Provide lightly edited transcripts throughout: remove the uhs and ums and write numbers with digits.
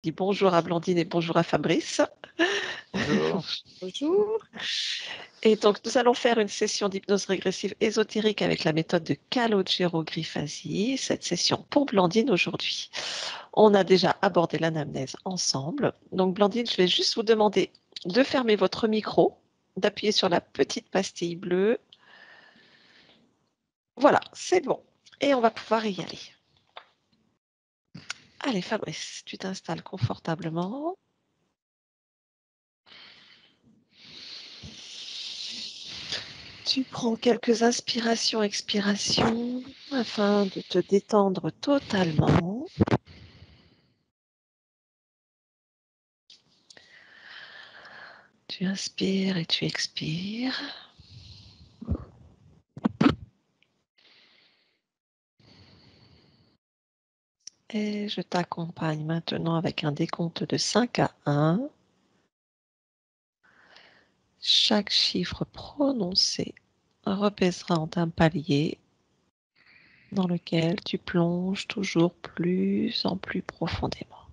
Dis bonjour à Blandine et bonjour à Fabrice. Bonjour. Bonjour. Et donc, nous allons faire une session d'hypnose régressive ésotérique avec la méthode de Calogero Grifasi. Cette session pour Blandine aujourd'hui. On a déjà abordé l'anamnèse ensemble. Donc, Blandine, je vais juste vous demander de fermer votre micro, d'appuyer sur la petite pastille bleue. Voilà, c'est bon. Et on va pouvoir y aller. Allez, Fabrice, tu t'installes confortablement. Tu prends quelques inspirations, expirations afin de te détendre totalement. Tu inspires et tu expires. Et je t'accompagne maintenant avec un décompte de 5 à 1. Chaque chiffre prononcé représente un palier dans lequel tu plonges toujours plus en plus profondément.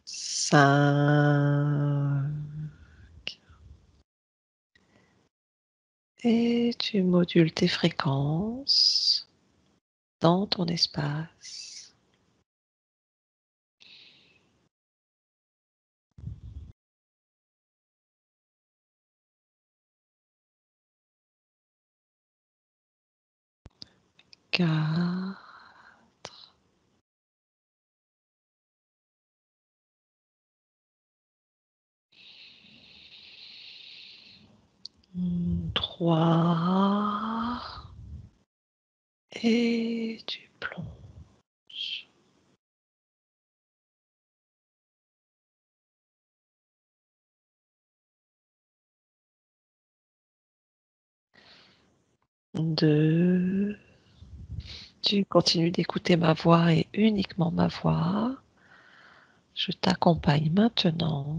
5. Et tu modules tes fréquences dans ton espace. 4. 3. Et tu plonges. 2. Tu continues d'écouter ma voix et uniquement ma voix. Je t'accompagne maintenant.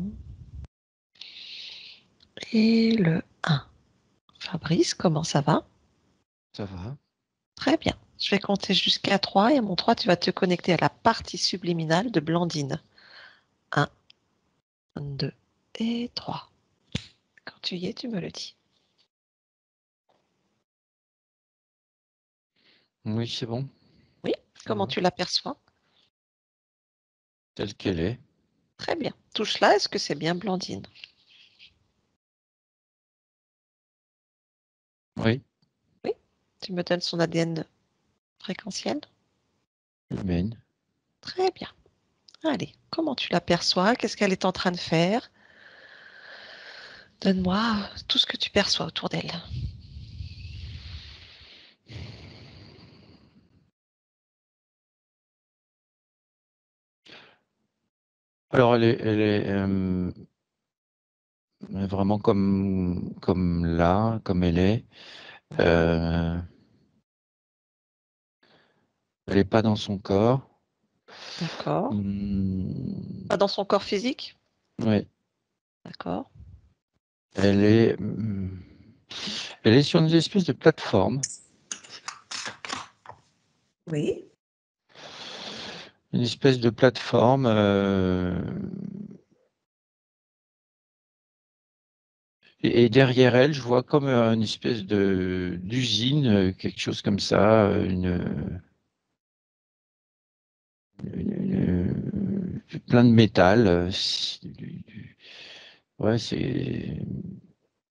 Et le 1. Fabrice, comment ça va? Ça va? Très bien. Je vais compter jusqu'à 3 et à mon 3, tu vas te connecter à la partie subliminale de Blandine. 1, 2 et 3. Quand tu y es, tu me le dis. Oui, c'est bon. Oui, Ça comment va. tu l'aperçois? Telle qu'elle est. Très bien. Touche là, est-ce que c'est bien Blandine? Oui, Oui. Tu me donnes son ADN fréquentiel? humaine. Très bien. Allez, comment tu l'aperçois? Qu'est-ce qu'elle est en train de faire? Donne-moi tout ce que tu perçois autour d'elle. Alors, elle est vraiment comme là, comme elle est. Euh, Elle n'est pas dans son corps. D'accord. Pas Hmm, dans son corps physique? ouais. D'accord. Elle est, elle est sur une espèce de plateforme. Oui. Une espèce de plateforme. Et derrière elle, je vois comme une espèce de d'usine, quelque chose comme ça, plein de métal. Ouais, c'est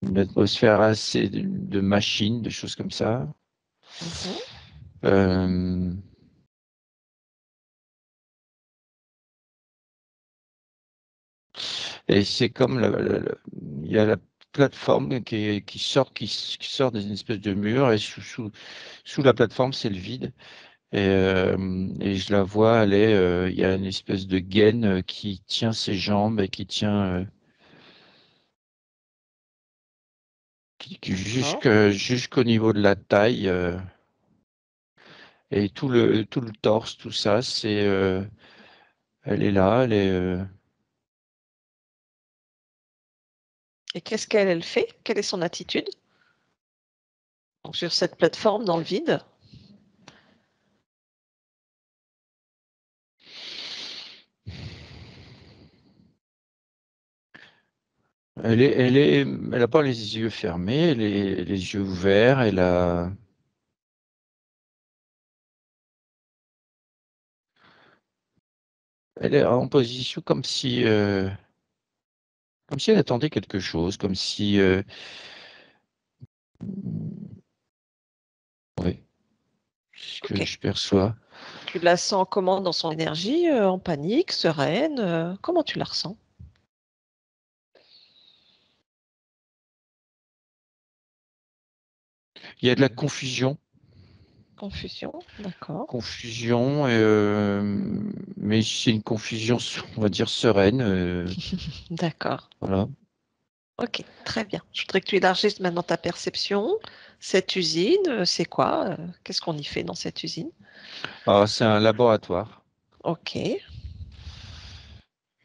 une atmosphère assez de machines, de choses comme ça. Mhm. Euh, et c'est comme il y a la plateforme qui sort des espèces de murs et sous la plateforme, c'est le vide. Et je la vois, il y a une espèce de gaine qui tient ses jambes et qui tient D'accord. jusqu'au niveau de la taille et tout le torse, tout ça, elle est là, Et qu'est-ce qu'elle fait? Quelle est son attitude? Donc, sur cette plateforme dans le vide? Elle a pas les yeux fermés, les yeux ouverts, elle est en position comme si elle attendait quelque chose, comme si, oui, ce que Ok. je perçois. Tu la sens comment dans son énergie, en panique, sereine, comment tu la ressens? Il y a de la confusion, Confusion, d'accord. confusion, mais c'est une confusion, on va dire, sereine. D'accord. Voilà. Ok, très bien. Je voudrais que tu élargisses maintenant ta perception. Cette usine, c'est quoi? Qu'est-ce qu'on y fait dans cette usine? Ah, c'est un laboratoire. Ok.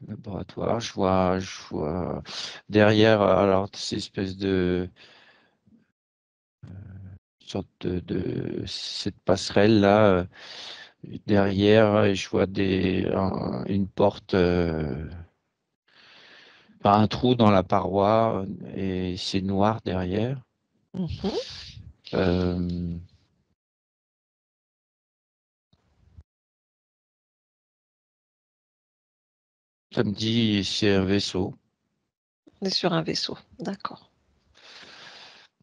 Laboratoire, je vois derrière, alors, ces espèces de sorte de cette passerelle-là, derrière, et je vois une porte, enfin, un trou dans la paroi, et c'est noir derrière. Mhm. Euh, Ça me dit c'est un vaisseau. On est sur un vaisseau, d'accord.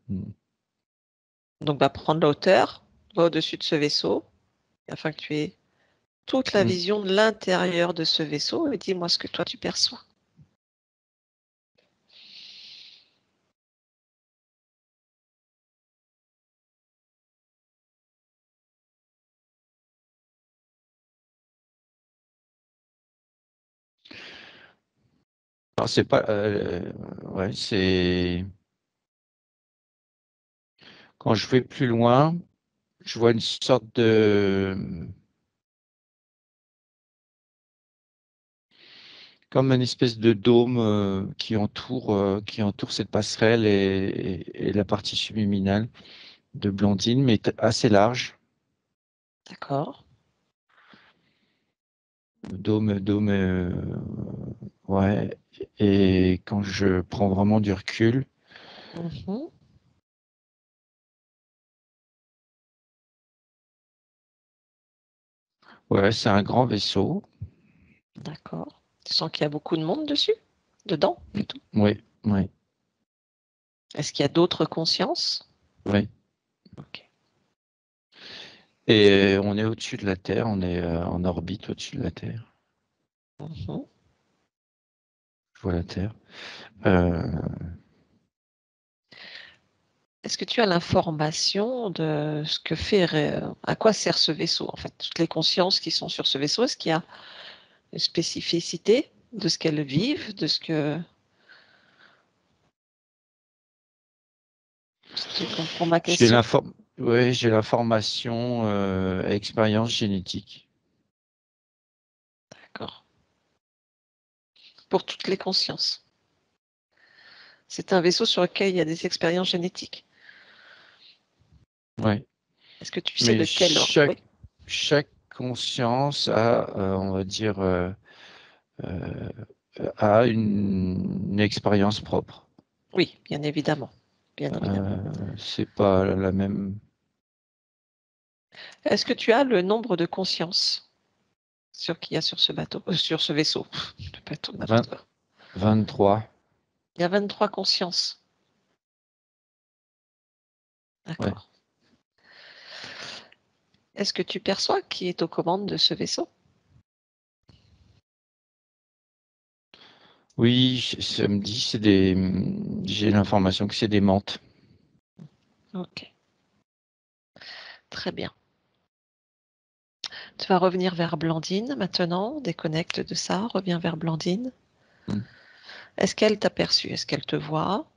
Mm. Donc, va prendre la hauteur, va au-dessus de ce vaisseau, afin que tu aies toute la Mm. vision de l'intérieur de ce vaisseau et dis-moi ce que toi tu perçois. Alors c'est pas, ouais, c'est quand je vais plus loin, je vois une sorte comme une espèce de dôme, qui entoure cette passerelle et la partie subliminale de Blondine, mais assez large. D'accord. Dôme, ouais. Et quand je prends vraiment du recul, Mhm. ouais, c'est un grand vaisseau. D'accord. Tu sens qu'il y a beaucoup de monde dessus? Dedans, plutôt. Oui, oui, Est-ce qu'il y a d'autres consciences? oui. Ok. Et on est au-dessus de la Terre, on est en orbite au-dessus de la Terre. Mhm. Je vois la Terre. Euh, Est-ce que tu as l'information de ce que fait, à quoi sert ce vaisseau, en fait? Toutes les consciences qui sont sur ce vaisseau, est-ce qu'il y a une spécificité de ce qu'elles vivent, de ce que... Tu comprends ma j'ai question? ouais, j'ai l'information, expérience génétique. D'accord. Pour toutes les consciences. C'est un vaisseau sur lequel il y a des expériences génétiques. Ouais. Est-ce que tu sais Mais de quel ordre? Oui. chaque conscience a, on va dire, euh, a une expérience propre. Oui, bien évidemment. Bien évidemment. C'est pas la même. Est-ce que tu as le nombre de consciences qu'il y a sur ce bateau, sur ce vaisseau? Le bateau, n'importe 20 quoi. 23. Il y a 23 consciences. Ouais. D'accord. Est-ce que tu perçois qui est aux commandes de ce vaisseau? Oui, ça me dit, j'ai l'information que c'est des menthes. Ok, très bien. Tu vas revenir vers Blandine maintenant, déconnecte de ça, reviens vers Blandine. Mm. Est-ce qu'elle t'a perçu? Est-ce qu'elle te voit?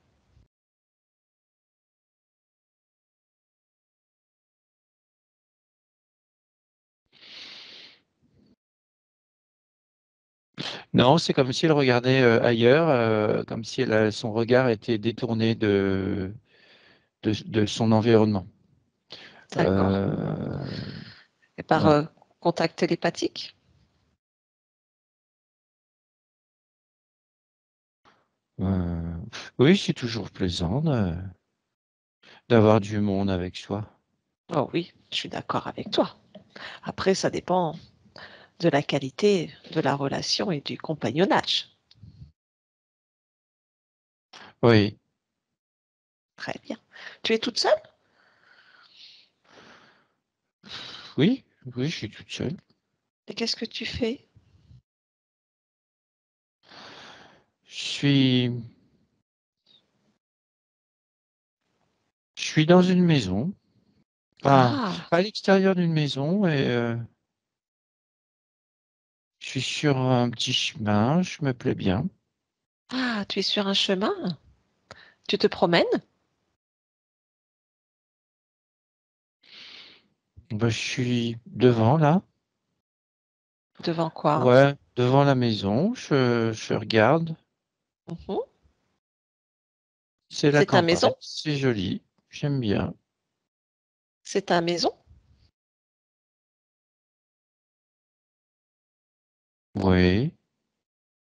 Non, c'est comme si elle regardait ailleurs, comme si son regard était détourné de son environnement. D'accord. Euh, Et par ouais. contact télépathique? Euh, Oui, c'est toujours plaisant d'avoir du monde avec soi. Oh oui, je suis d'accord avec toi. Après, ça dépend de la qualité de la relation et du compagnonnage. Oui, Très bien. Tu es toute seule? oui, oui, je suis toute seule. Et qu'est-ce que tu fais? Je suis, je suis dans une maison, enfin, Ah, à l'extérieur d'une maison et je suis sur un petit chemin, je me plais bien. ah, tu es sur un chemin? Tu te promènes? Ben, je suis devant là, Devant quoi? ouais, devant la maison, je regarde. Mhm. C'est la C'est ta maison? campagne, c'est joli, j'aime bien. C'est ta maison? Oui,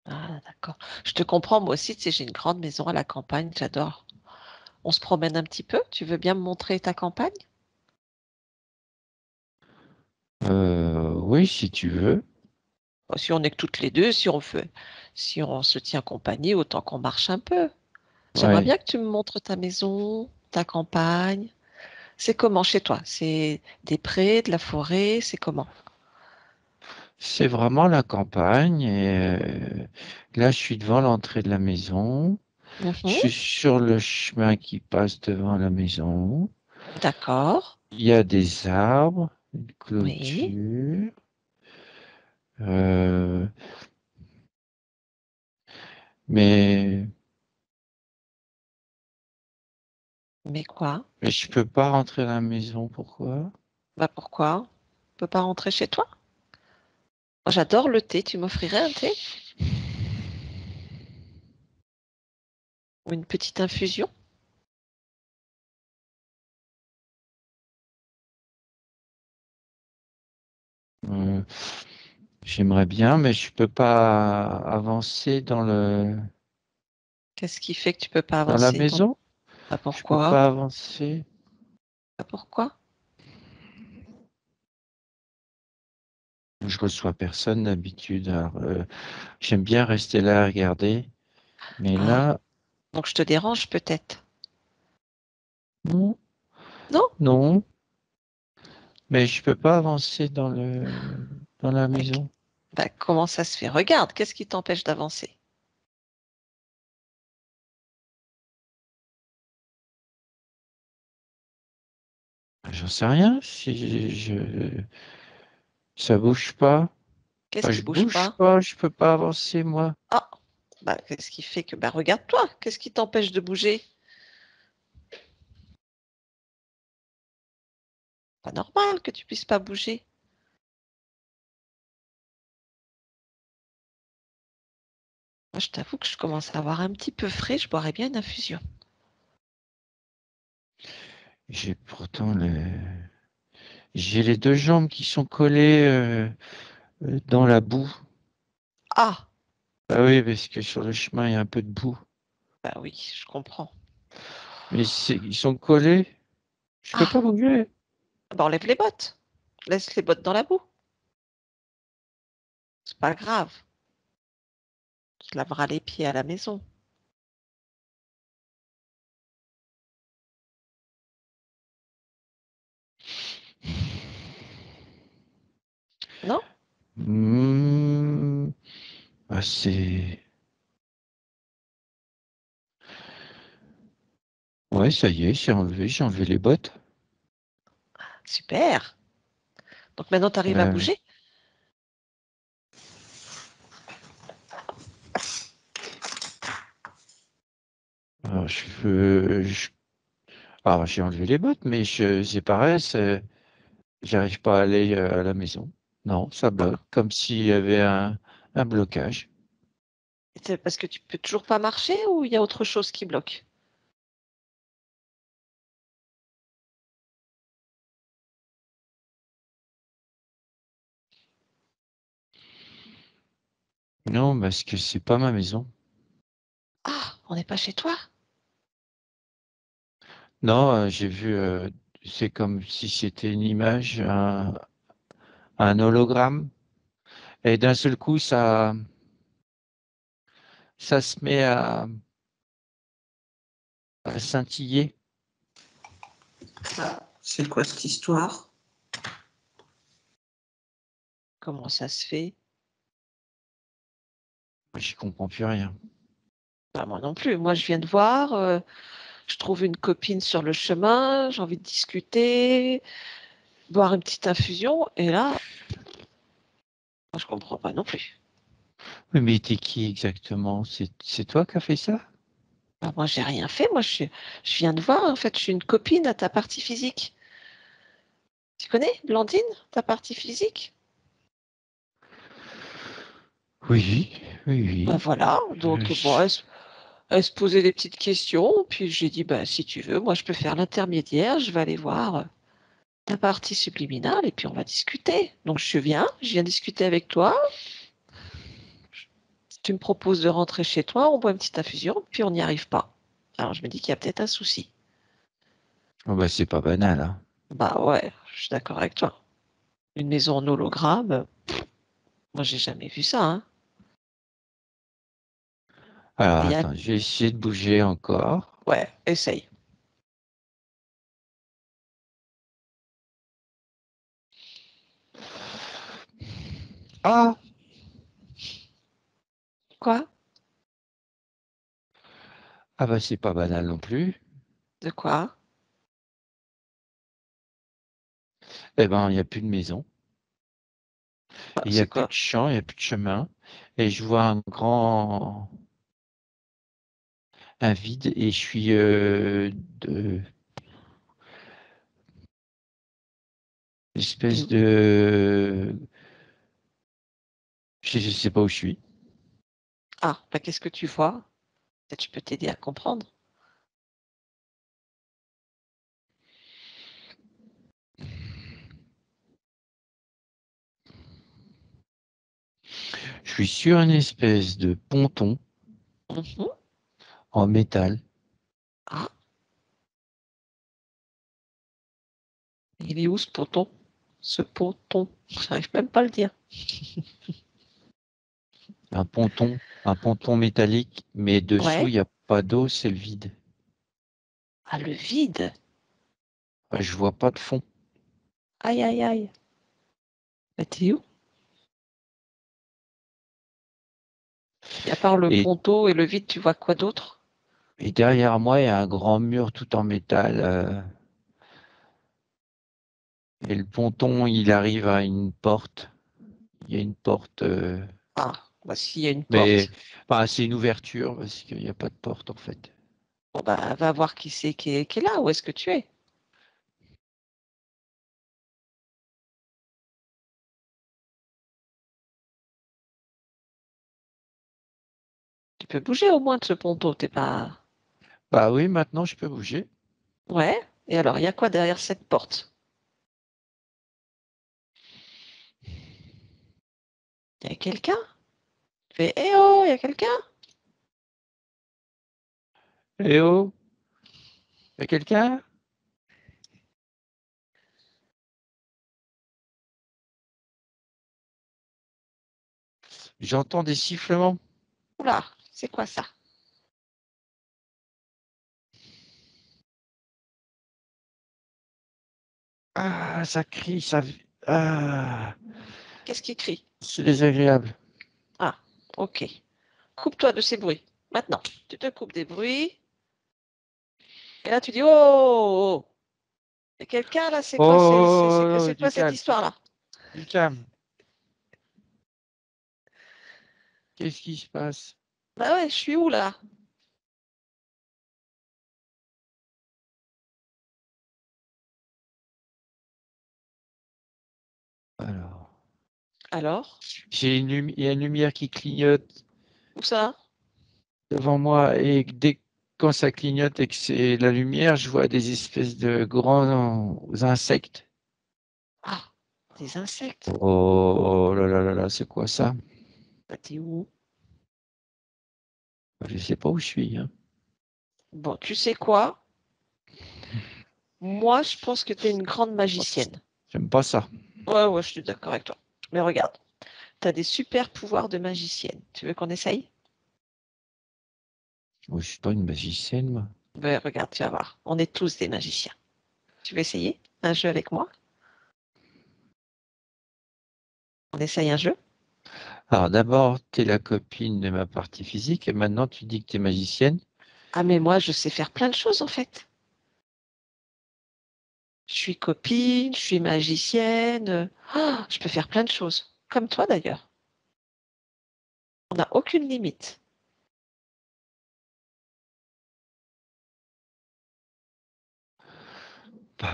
Ah, d'accord. Je te comprends, moi aussi, tu sais, j'ai une grande maison à la campagne, j'adore. On se promène un petit peu? Tu veux bien me montrer ta campagne? oui, si tu veux. Bon, si on est que toutes les deux, si on se tient compagnie, autant qu'on marche un peu. J'aimerais Ouais. bien que tu me montres ta maison, ta campagne. C'est comment chez toi? C'est des prés, de la forêt, c'est comment? C'est vraiment la campagne et là, je suis devant l'entrée de la maison. Je Mhm. suis sur le chemin qui passe devant la maison. D'accord. Il y a des arbres, une Oui. clôture. euh, mais, Mais quoi? mais je peux pas rentrer dans la maison. Pourquoi? Bah pourquoi? On peut pas rentrer chez toi? Moi, j'adore le thé. Tu m'offrirais un thé? Ou une petite infusion? Euh, J'aimerais bien, mais je peux pas avancer Qu'est-ce qui fait que tu peux pas dans la avancer? maison. Bah Je peux pourquoi? pas avancer. Bah pourquoi? Je reçois personne d'habitude. Alors, j'aime bien rester là à regarder. Mais Ah, là, donc je te dérange peut-être. non, Non? non. Mais je peux pas avancer dans la Bah, maison. bah, comment ça se fait? Regarde, qu'est-ce qui t'empêche d'avancer? J'en sais rien. Si ça bouge pas. Qu'est-ce Enfin, qui je bouge bouge pas? pas. Je peux pas avancer moi. Ah, bah qu'est-ce qui fait que... Bah regarde-toi, qu'est-ce qui t'empêche de bouger? Pas normal que tu puisses pas bouger. Moi, je t'avoue que je commence à avoir un petit peu frais, je boirais bien une infusion. J'ai pourtant j'ai les deux jambes qui sont collées dans la boue. Ah, Ah oui, parce que sur le chemin il y a un peu de boue. bah oui, je comprends. Mais ils sont collés. Je peux pas Ah, bouger. bah enlève les bottes. Laisse les bottes dans la boue. C'est pas grave. Tu te laveras les pieds à la maison. Non? Hmm, ah, ouais, ça y est, j'ai enlevé les bottes. Super. Donc maintenant, tu arrives à Euh, bouger? alors, alors, j'ai enlevé les bottes, mais c'est pareil, j'arrive pas à aller à la maison. Non, ça bloque, comme s'il y avait un blocage. C'est parce que tu peux toujours pas marcher ou il y a autre chose qui bloque? Non, parce que c'est pas ma maison. Ah, On n'est pas chez toi? Non, j'ai vu, c'est comme si c'était une image, un hologramme, et d'un seul coup, ça se met à scintiller. Ah, c'est quoi cette histoire? Comment ça se fait? J'y comprends plus rien. Bah, moi non plus. Moi, je viens de voir, je trouve une copine sur le chemin, j'ai envie de discuter, boire une petite infusion, et là, moi, je comprends pas non plus. Oui, mais t'es qui exactement? C'est toi qui as fait ça? Bah, moi, j'ai rien fait. Moi, je viens de voir, en fait, je suis une copine à ta partie physique. Tu connais, Blandine, ta partie physique? Oui, oui, Bah oui. voilà, donc bon, elle se posait des petites questions, puis j'ai dit, bah si tu veux, moi je peux faire l'intermédiaire, je vais aller voir ta partie subliminale et puis on va discuter. Donc je viens discuter avec toi, tu me proposes de rentrer chez toi, on boit une petite infusion, puis on n'y arrive pas. Alors je me dis qu'il y a peut-être un souci. Oh, bah, c'est pas banal, hein. Bah ouais, je suis d'accord avec toi. Une maison en hologramme, moi j'ai jamais vu ça, hein. Alors, Il y a... attends, je vais essayer de bouger encore. Ouais, essaye. Ah, Quoi? ah bah, c'est pas banal non plus. De quoi? Eh ben, il n'y a plus de maison. Bah, Il n'y a c'est plus de quoi? champ, il n'y a plus de chemin. Et je vois un vide et je suis de, T'es espèce où? de, je sais pas où je suis. Ah, bah qu'est-ce que tu vois? Peut-être je peux t'aider à comprendre. Je suis sur une espèce de ponton Mhm. en métal. Ah, il est où ce ponton? Ce ponton, j'arrive même pas à le dire. Un ponton métallique, mais dessous, il Ouais. n'y a pas d'eau, c'est le vide. Ah, le vide. Je vois pas de fond. Aïe, aïe, aïe. Bah, t'es où? Et à part le Et, ponton et le vide, tu vois quoi d'autre? et derrière moi, il y a un grand mur tout en métal. Et le ponton, il arrive à une porte. Il y a une porte, Ah, bah s'il y a une mais porte. enfin, c'est une ouverture parce qu'il n'y a pas de porte en fait. Bon, bah, va voir qui c'est qui est là. Où est-ce que tu es? Tu peux bouger au moins de ce ponton, t'es pas... Bah oui, maintenant je peux bouger. Ouais. Et alors, il y a quoi derrière cette porte? Il y a quelqu'un? Fais, eh oh, il y a quelqu'un? Eh oh, y a quelqu'un? J'entends des sifflements. Oula, c'est quoi ça? Ah, ça crie, ça. Ah, Qu'est-ce qui crie? c'est désagréable. Ah, ok. Coupe-toi de ces bruits. Maintenant, tu te coupes des bruits. Et là, tu dis, oh, oh, oh. Il y a quelqu'un là, c'est quoi, Oh, c'est quoi cette histoire-là? du calme. Qu'est-ce qui se passe? Bah ouais, je suis où là? Alors, Alors, il y a une lumière qui clignote où ça? devant moi et quand ça clignote et que c'est la lumière, je vois des espèces de grands insectes. Ah, des insectes. Oh là là là là, c'est quoi ça? Bah t'es où? Je sais pas où je suis, hein. Bon, tu sais quoi? Moi, je pense que tu es une grande magicienne. J'aime pas ça. Ouais, je suis d'accord avec toi. Mais regarde, tu as des super pouvoirs de magicienne. Tu veux qu'on essaye? Moi, je suis pas une magicienne, moi. Ben, regarde, tu vas voir. On est tous des magiciens. Tu veux essayer un jeu avec moi? On essaye un jeu? Alors d'abord, tu es la copine de ma partie physique et maintenant tu dis que tu es magicienne. Ah, mais moi, je sais faire plein de choses en fait. Je suis copine, je suis magicienne. Je peux faire plein de choses. Comme toi d'ailleurs. On n'a aucune limite. Bah,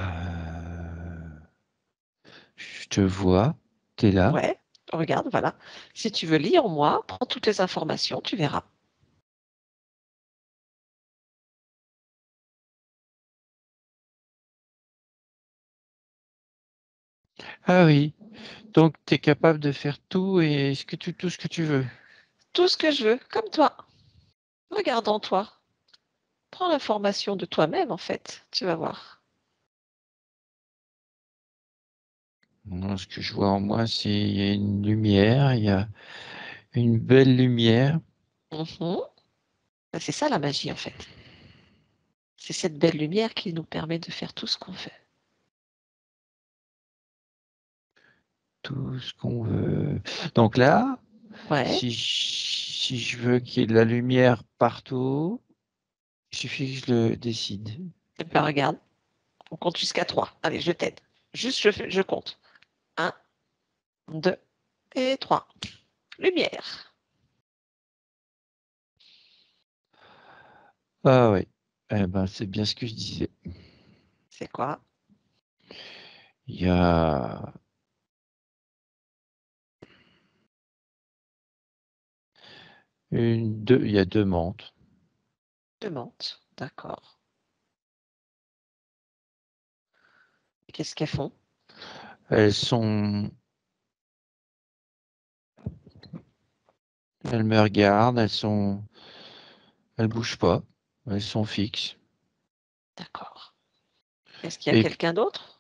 je te vois, tu es là. Ouais, regarde, voilà. Si tu veux lire en moi, prends toutes les informations, tu verras. Ah oui, donc tu es capable de faire tout et tout ce que tu veux. Tout ce que je veux, comme toi. Regarde en toi. Prends l'information de toi-même, en fait. Tu vas voir. Non, ce que je vois en moi, c'est il y a une lumière, il y a une belle lumière. Mhm. C'est ça la magie, en fait. C'est cette belle lumière qui nous permet de faire tout ce qu'on veut. Tout ce qu'on veut. Donc là, Ouais. si je veux qu'il y ait de la lumière partout, il suffit que je le décide. Et ben regarde, on compte jusqu'à 3. Allez, je t'aide. Juste, je compte. Un, 2 et 3. Lumière. Ah oui, eh ben, c'est bien ce que je disais. C'est quoi? Il y a il y a deux menthes. Demande. D'accord. Qu'est-ce qu'elles font? Elles sont, elles me regardent, elles bougent pas, elles sont fixes. D'accord. Est-ce qu'il y a Et quelqu'un d'autre?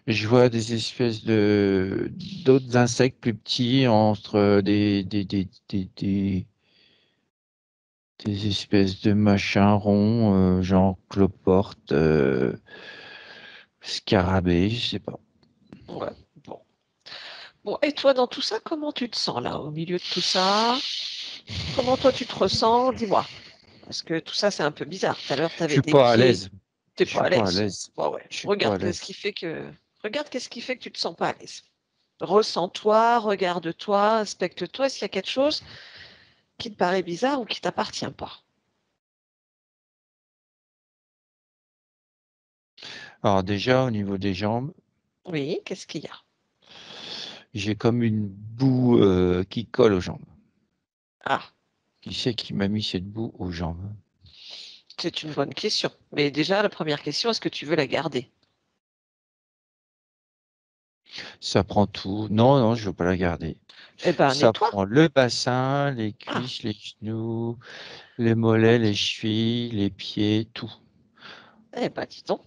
je vois des espèces d'autres insectes plus petits entre des espèces de machins ronds, genre cloporte, scarabée, je sais pas. Ouais. Bon. Bon, et toi, dans tout ça, comment tu te sens là, au milieu de tout ça? Comment toi, tu te ressens? Dis-moi. Parce que tout ça, c'est un peu bizarre. Tout à l'heure, tu Je avais suis des pas à pieds. l'aise. T'es Je pas suis à pas à l'aise. l'aise. Bon, ouais. Je suis pas Regarde à qu'est-ce l'aise. qui fait que. Regarde qu'est-ce qui fait que tu te sens pas à l'aise. Ressens-toi, regarde-toi, inspecte-toi s'il y a quelque chose qui te paraît bizarre ou qui t'appartient pas. Alors déjà, au niveau des jambes, Oui, qu'est-ce qu'il y a? j'ai comme une boue qui colle aux jambes. Ah, Qui c'est qui m'a mis cette boue aux jambes? c'est une bonne question. Mais déjà, la première question, est-ce que tu veux la garder? Ça prend tout. Non, non, je veux pas la garder. Eh ben, Ça nettoie. prend le bassin, les Ah, cuisses, les genoux, les mollets, ok. les chevilles, les pieds, tout. Eh ben, dis donc,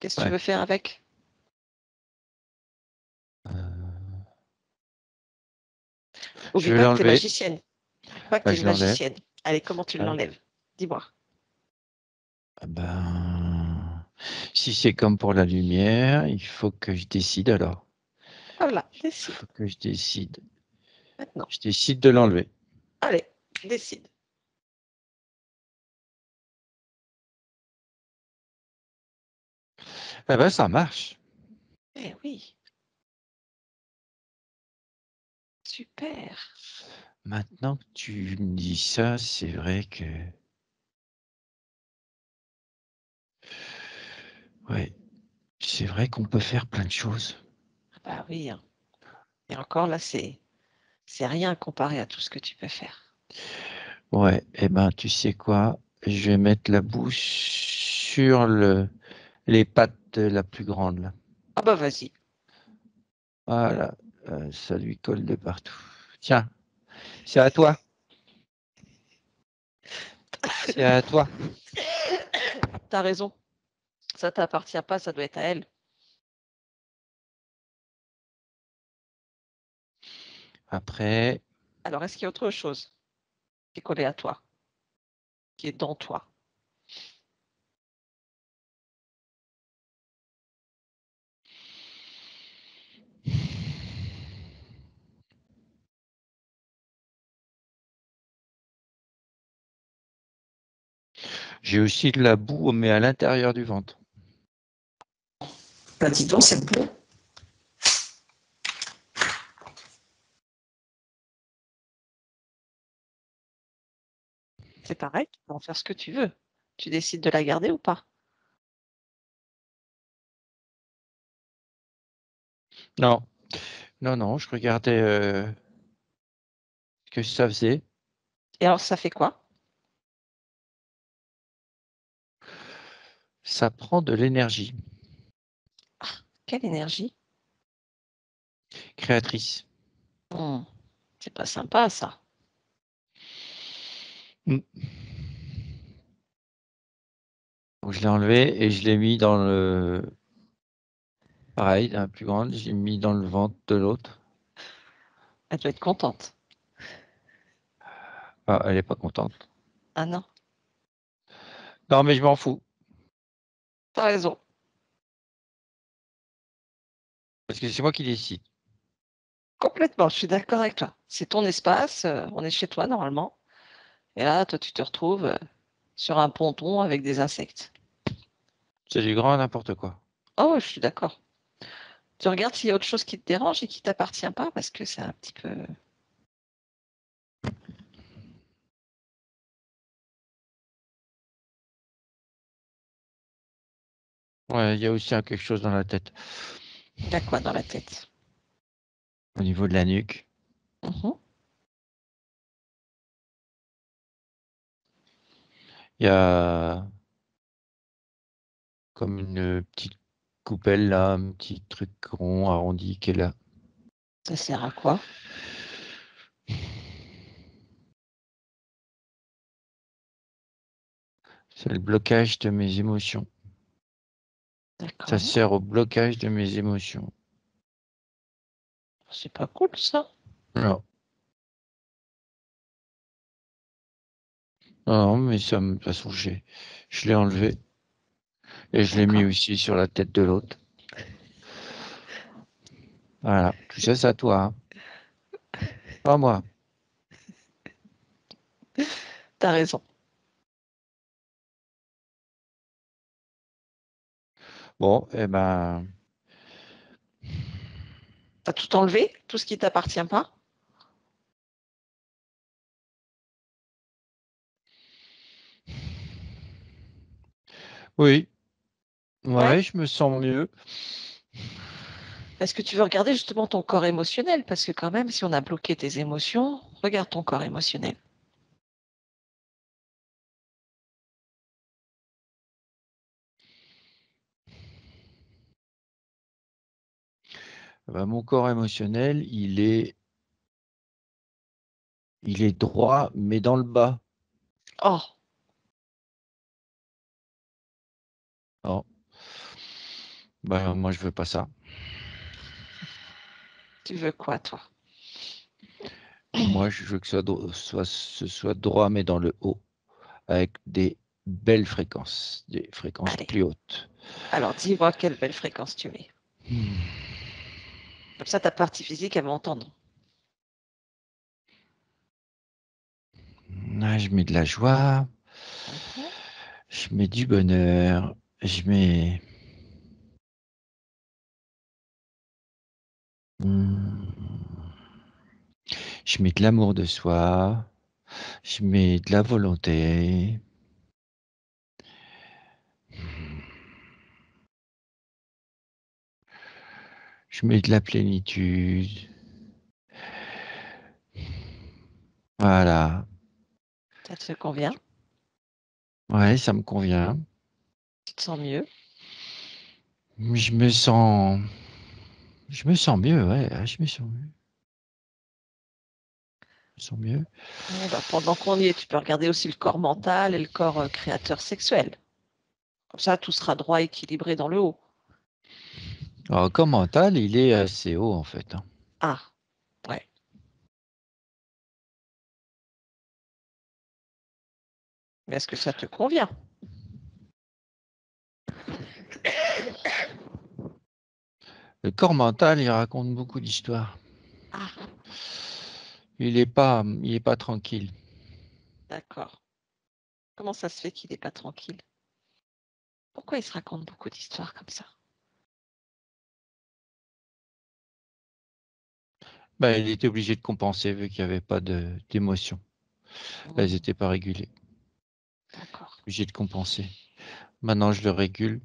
qu'est-ce que tu Ouais. veux faire avec? Euh, je Oublie vais pas que tu es l'enlever. magicienne. Oublie pas que tu Bah, es je une l'enlève. magicienne. Allez, comment tu Ouais. l'enlèves? Dis-moi. Ah ben, si c'est comme pour la lumière, il faut que je décide alors. Voilà, Il décide. faut que je décide. Maintenant. Je décide de l'enlever. Allez, décide. Ah ben, ça marche. Eh oui, super. Maintenant que tu me dis ça, c'est vrai que, ouais, c'est vrai qu'on peut faire plein de choses. Ah bah oui, hein. Et encore là, c'est rien comparé à tout ce que tu peux faire. Ouais, eh ben, tu sais quoi? Je vais mettre la bouche sur les pattes de la plus grande, là. Ah bah vas-y. Voilà, ça lui colle de partout. Tiens, c'est à toi. C'est à toi. T'as raison. Ça t'appartient pas, ça doit être à elle. Après, Alors, est-ce qu'il y a autre chose qui est collé à toi, qui est dans toi? j'ai aussi de la boue, mais à l'intérieur du ventre. Bah, dis donc, c'est bon. C'est pareil, tu peux en faire ce que tu veux. Tu décides de la garder ou pas? Non, non, non, je regardais ce que ça faisait. Et alors, ça fait quoi? Ça prend de l'énergie Quelle énergie? créatrice. Hmm, c'est pas sympa, ça. Mm. Donc, je l'ai enlevé et je l'ai mis dans le... Pareil, la plus grande, je l'ai mis dans le ventre de l'autre. Elle doit être contente. Ah, elle est pas contente. Ah non, Non, mais je m'en fous. t'as raison. Parce que c'est moi qui décide. Complètement, je suis d'accord avec toi. C'est ton espace, on est chez toi normalement. Et là, toi, tu te retrouves sur un ponton avec des insectes. C'est du grand n'importe quoi. Oh, je suis d'accord. Tu regardes s'il y a autre chose qui te dérange et qui t'appartient pas, parce que c'est un petit peu. Ouais, il y a aussi quelque chose dans la tête. Il a quoi dans la tête? Au niveau de la nuque, Mhm. il y a comme une petite coupelle là, un petit truc rond, arrondi qui est là. Ça sert à quoi? C'est le blocage de mes émotions. Ça D'accord. sert au blocage de mes émotions. C'est pas cool, ça. Non, non, mais ça, de toute façon, je l'ai enlevé et je l'ai mis D'accord. aussi sur la tête de l'autre. Voilà, tout ça, c'est à toi, hein. Pas moi. T'as raison. Bon, eh ben, T'as tout enlevé, tout ce qui t'appartient pas? oui, Ouais. ouais, je me sens mieux. Est-ce que tu veux regarder justement ton corps émotionnel? Parce que quand même, si on a bloqué tes émotions, regarde ton corps émotionnel. Ben, mon corps émotionnel, il est droit, mais dans le bas. Oh, Non, ben, moi, je veux pas ça. tu veux quoi, toi? Moi, je veux que ce soit droit, mais dans le haut, avec des belles fréquences, des fréquences Allez. plus hautes. Alors, dis-moi quelle belle fréquence tu mets. Hmm. Comme ça, ta partie physique, elle va entendre. Ah, je mets de la joie, Mhm. je mets du bonheur, je mets, hmm, je mets de l'amour de soi, je mets de la volonté, je mets de la plénitude. Voilà. Ça te convient? Ouais, ça me convient. Tu te sens mieux? Je me sens mieux, ouais, je me sens mieux. sont mieux. Bon, bah, pendant qu'on y est, tu peux regarder aussi le corps mental et le corps créateur sexuel. Comme ça, tout sera droit équilibré dans le haut. Alors, le corps mental, il est assez haut, en fait. Hein. Ah, ouais. Mais est-ce que ça te convient? Le corps mental, il raconte beaucoup d'histoires. Ah, Il est pas tranquille. d'accord. Comment ça se fait qu'il n'est pas tranquille? Pourquoi il se raconte beaucoup d'histoires comme ça? Ben, il était obligé de compenser vu qu'il n'y avait pas d'émotions. Elles n'étaient pas régulées. D'accord. Obligé de compenser. Maintenant, je le régule.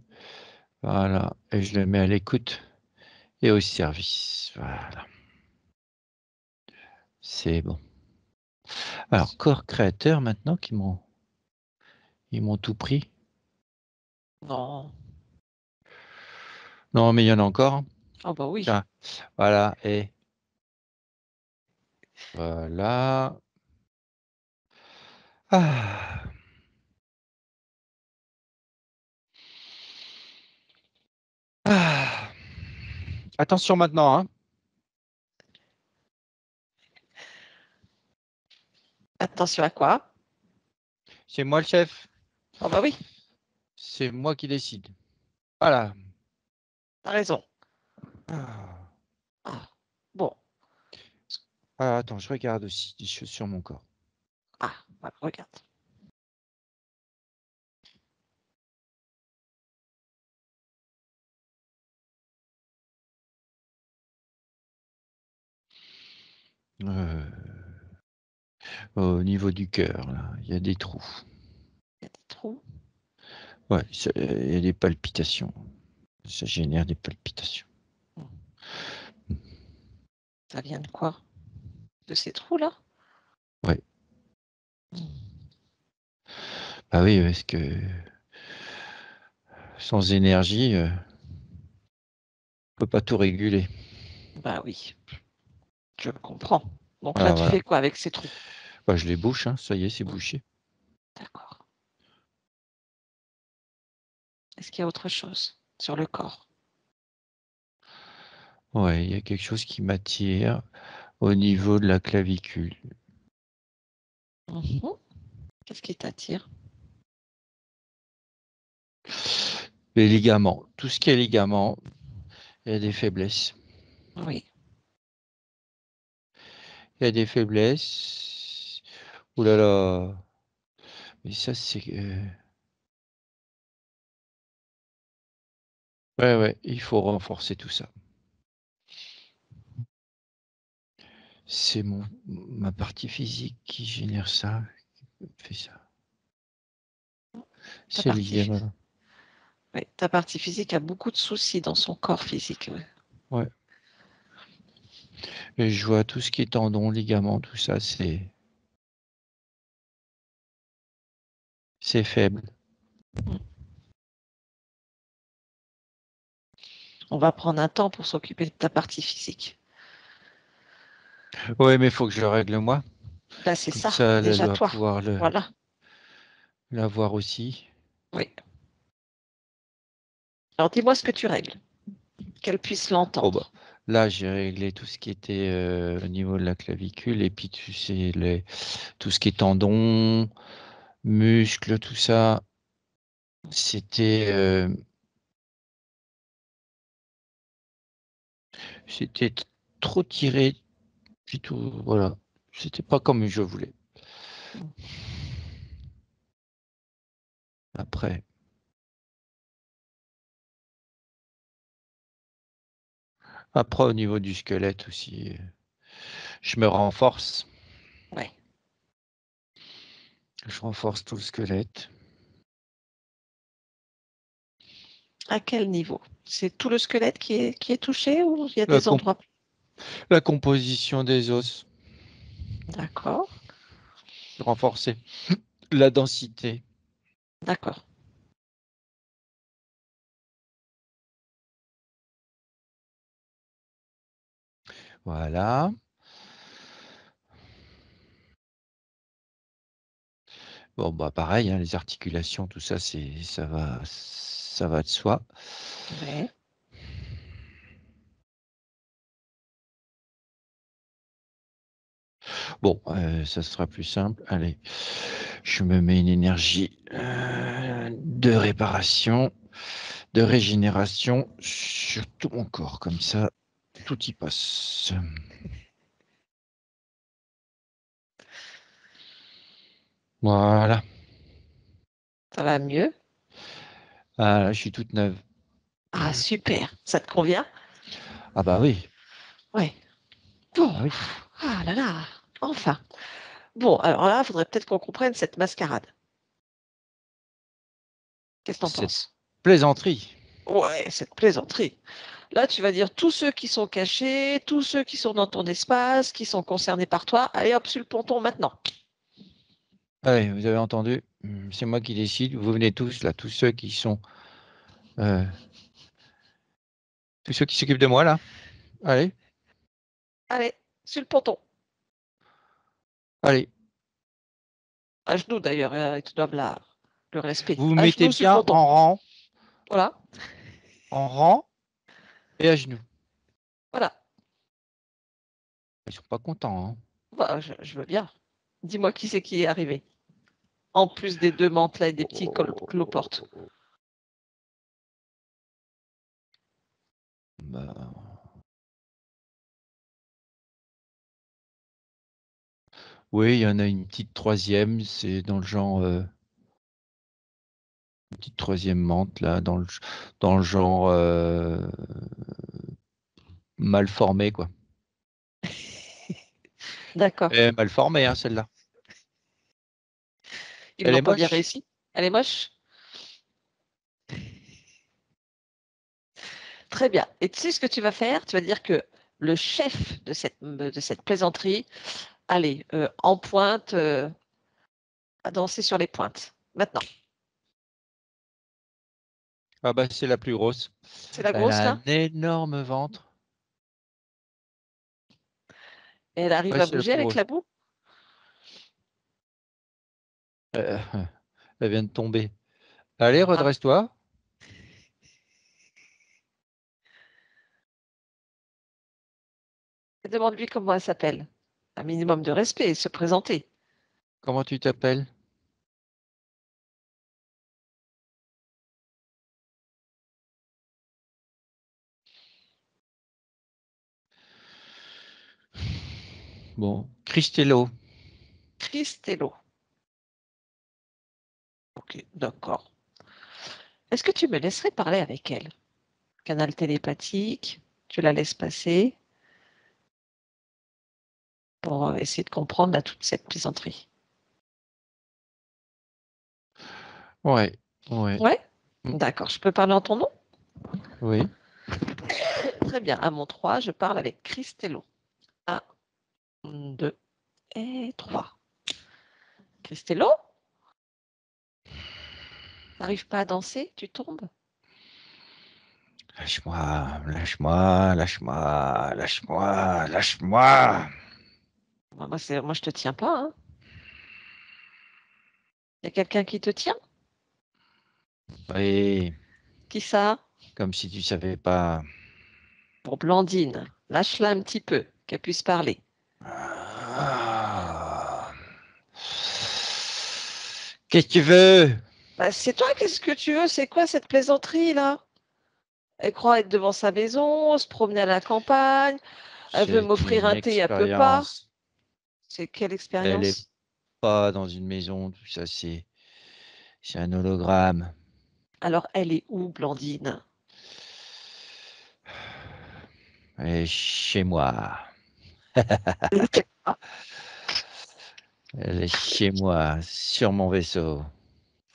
Voilà. Et je le mets à l'écoute et au service. Voilà. C'est bon. Alors, corps créateur, maintenant, ils m'ont tout pris. Non. Non, mais il y en a encore. Hein. Ah bah oui. Tiens, voilà. Et voilà. Ah. Ah. Attention maintenant. Hein. Attention à quoi? C'est moi le chef. Ah bah oui, C'est moi qui décide. Voilà. t'as raison. Ah. Ah, bon. Ah, attends, je regarde aussi des choses sur mon corps. Ah, voilà, regarde. Euh, Au niveau du cœur, là, il y a des trous. Il y a des trous. Ouais, il y a des palpitations. Ça génère des palpitations. Ça vient de quoi? De ces trous-là? Ouais. Ah oui, parce que sans énergie, on peut pas tout réguler. Bah oui, je comprends. Donc là, Ah tu voilà. fais quoi avec ces trous? Bah, je les bouche, hein. Ça y est, c'est bouché. D'accord. Est-ce qu'il y a autre chose sur le corps? Ouais, il y a quelque chose qui m'attire au niveau de la clavicule. Mhm. Qu'est-ce qui t'attire? Les ligaments. Tout ce qui est ligaments, il y a des faiblesses. Oui. Il y a des faiblesses. Ouh là là. Mais ça, c'est. Ouais, ouais, il faut renforcer tout ça. C'est ma partie physique qui génère ça, qui fait ça. Ta C'est lié, partie, voilà. oui, ta partie physique a beaucoup de soucis dans son corps physique. Ouais. Ouais. Et je vois tout ce qui est tendons, ligaments, tout ça, c'est faible. Mm. On va prendre un temps pour s'occuper de ta partie physique. Ouais, mais il faut que je le règle moi. Là, c'est Comme ça, ça, elle déjà va toi. pouvoir Voilà. la voir aussi. Oui. Alors, dis-moi ce que tu règles, qu'elle puisse Oh bah, l'entendre. là, j'ai réglé tout ce qui était au niveau de la clavicule et puis tu sais, tout ce qui est tendons, muscles, tout ça, c'était c'était trop tiré, puis tout, voilà. C'était pas comme je voulais. Après, au niveau du squelette aussi, je me renforce. Ouais. Je renforce tout le squelette. À quel niveau? C'est tout le squelette qui est touché ou il y a La, des com- endroits? la composition des os, D'accord. renforcer la densité. D'accord. Voilà. Bon, bah pareil, hein, les articulations, tout ça, ça va de soi. Ouais. Bon, ça sera plus simple. Allez, je me mets une énergie de réparation, de régénération sur tout mon corps, comme ça, tout y passe. Voilà. Ça va mieux? Ah, là, je suis toute neuve. Ah, super. Ça te convient? Ah bah oui, Ouais. Bon. ah oui. Ah là là. Enfin. Bon, alors là, il faudrait peut-être qu'on comprenne cette mascarade. Qu'est-ce que t'en Cette penses? plaisanterie. Ouais, cette plaisanterie. Là, tu vas dire tous ceux qui sont cachés, tous ceux qui sont dans ton espace, qui sont concernés par toi. Allez hop, sur le ponton maintenant. Allez, vous avez entendu, c'est moi qui décide. Vous venez tous, là, euh, tous ceux qui s'occupent de moi, là. Allez, Allez, sur le ponton. allez. À genoux d'ailleurs, ils te doivent le respect. Vous vous À mettez genoux sur le bien ponton. Voilà, en rang et à genoux. voilà. Ils sont pas contents, hein. Bah, je veux bien. Dis-moi qui c'est qui est arrivé. En plus des deux mantelets et des petits cloportes. Bah, oui, il y en a une petite troisième, c'est dans le genre, une petite troisième menthe, là, dans le genre mal formé, quoi. D'accord. Elle est mal formée, hein, celle-là. Ils Elle l'ont est pas bien moche. réussi. Elle est moche. Très bien. Et tu sais ce que tu vas faire? Tu vas dire que le chef de cette plaisanterie, allez, en pointe, à danser sur les pointes. Maintenant. Ah bah, c'est la plus grosse. C'est la Elle grosse a un là? énorme ventre. Et elle arrive Ouais, à c'est la bouger plus avec grosse. la boue? Euh, elle vient de tomber. Allez, Ah, redresse-toi. demande-lui comment elle s'appelle. Un minimum de respect, se présenter. Comment tu t'appelles? Bon, Cristello. Christello. Ok, d'accord. Est-ce que tu me laisserais parler avec elle? Canal télépathique, tu la laisses passer pour essayer de comprendre toute cette plaisanterie. Ouais, ouais, Ouais? mm, D'accord, je peux parler en ton nom? oui. Très bien, à mon 3, je parle avec Christello. Un, 2 et 3. Christello, t'arrives pas à danser? Tu tombes? Lâche-moi, lâche-moi, lâche-moi, lâche-moi, lâche-moi. Moi, je te tiens pas, hein. Il y a quelqu'un qui te tient? Oui, Qui ça? comme si tu savais pas. Pour Blandine. Lâche-la un petit peu, qu'elle puisse parler. Ah. Qu'est-ce que tu veux? Bah, c'est toi, qu'est-ce que tu veux? C'est quoi cette plaisanterie là? Elle croit être devant sa maison, se promener à la campagne, elle veut C'est m'offrir une un thé, elle peut pas. expérience. C'est quelle Elle est expérience? pas dans une maison, tout ça, c'est un hologramme. Alors, elle est où, Blandine? Elle est chez moi. Elle est chez moi, sur mon vaisseau.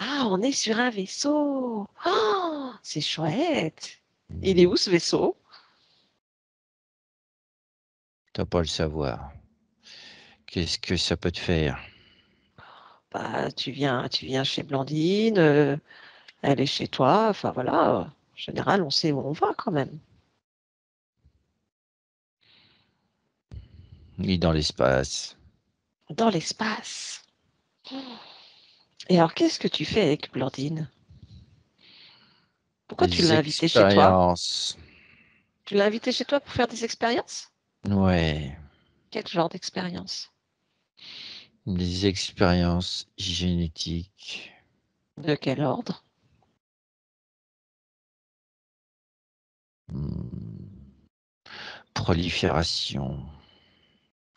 Ah, on est sur un vaisseau. Oh, c'est chouette. Il est où ce vaisseau? Tu dois pas le savoir. Qu'est-ce que ça peut te faire? Bah, tu viens chez Blandine, elle est chez toi. Enfin voilà, en général, on sait où on va quand même. Ni dans l'espace. Dans l'espace. Et alors, qu'est-ce que tu fais avec Blandine? Pourquoi tu Des l'as invitée chez toi? expériences. Tu l'as invitée chez toi pour faire des expériences? Ouais. Quel genre d'expérience? Des expériences génétiques. De quel ordre? Hmm. Prolifération.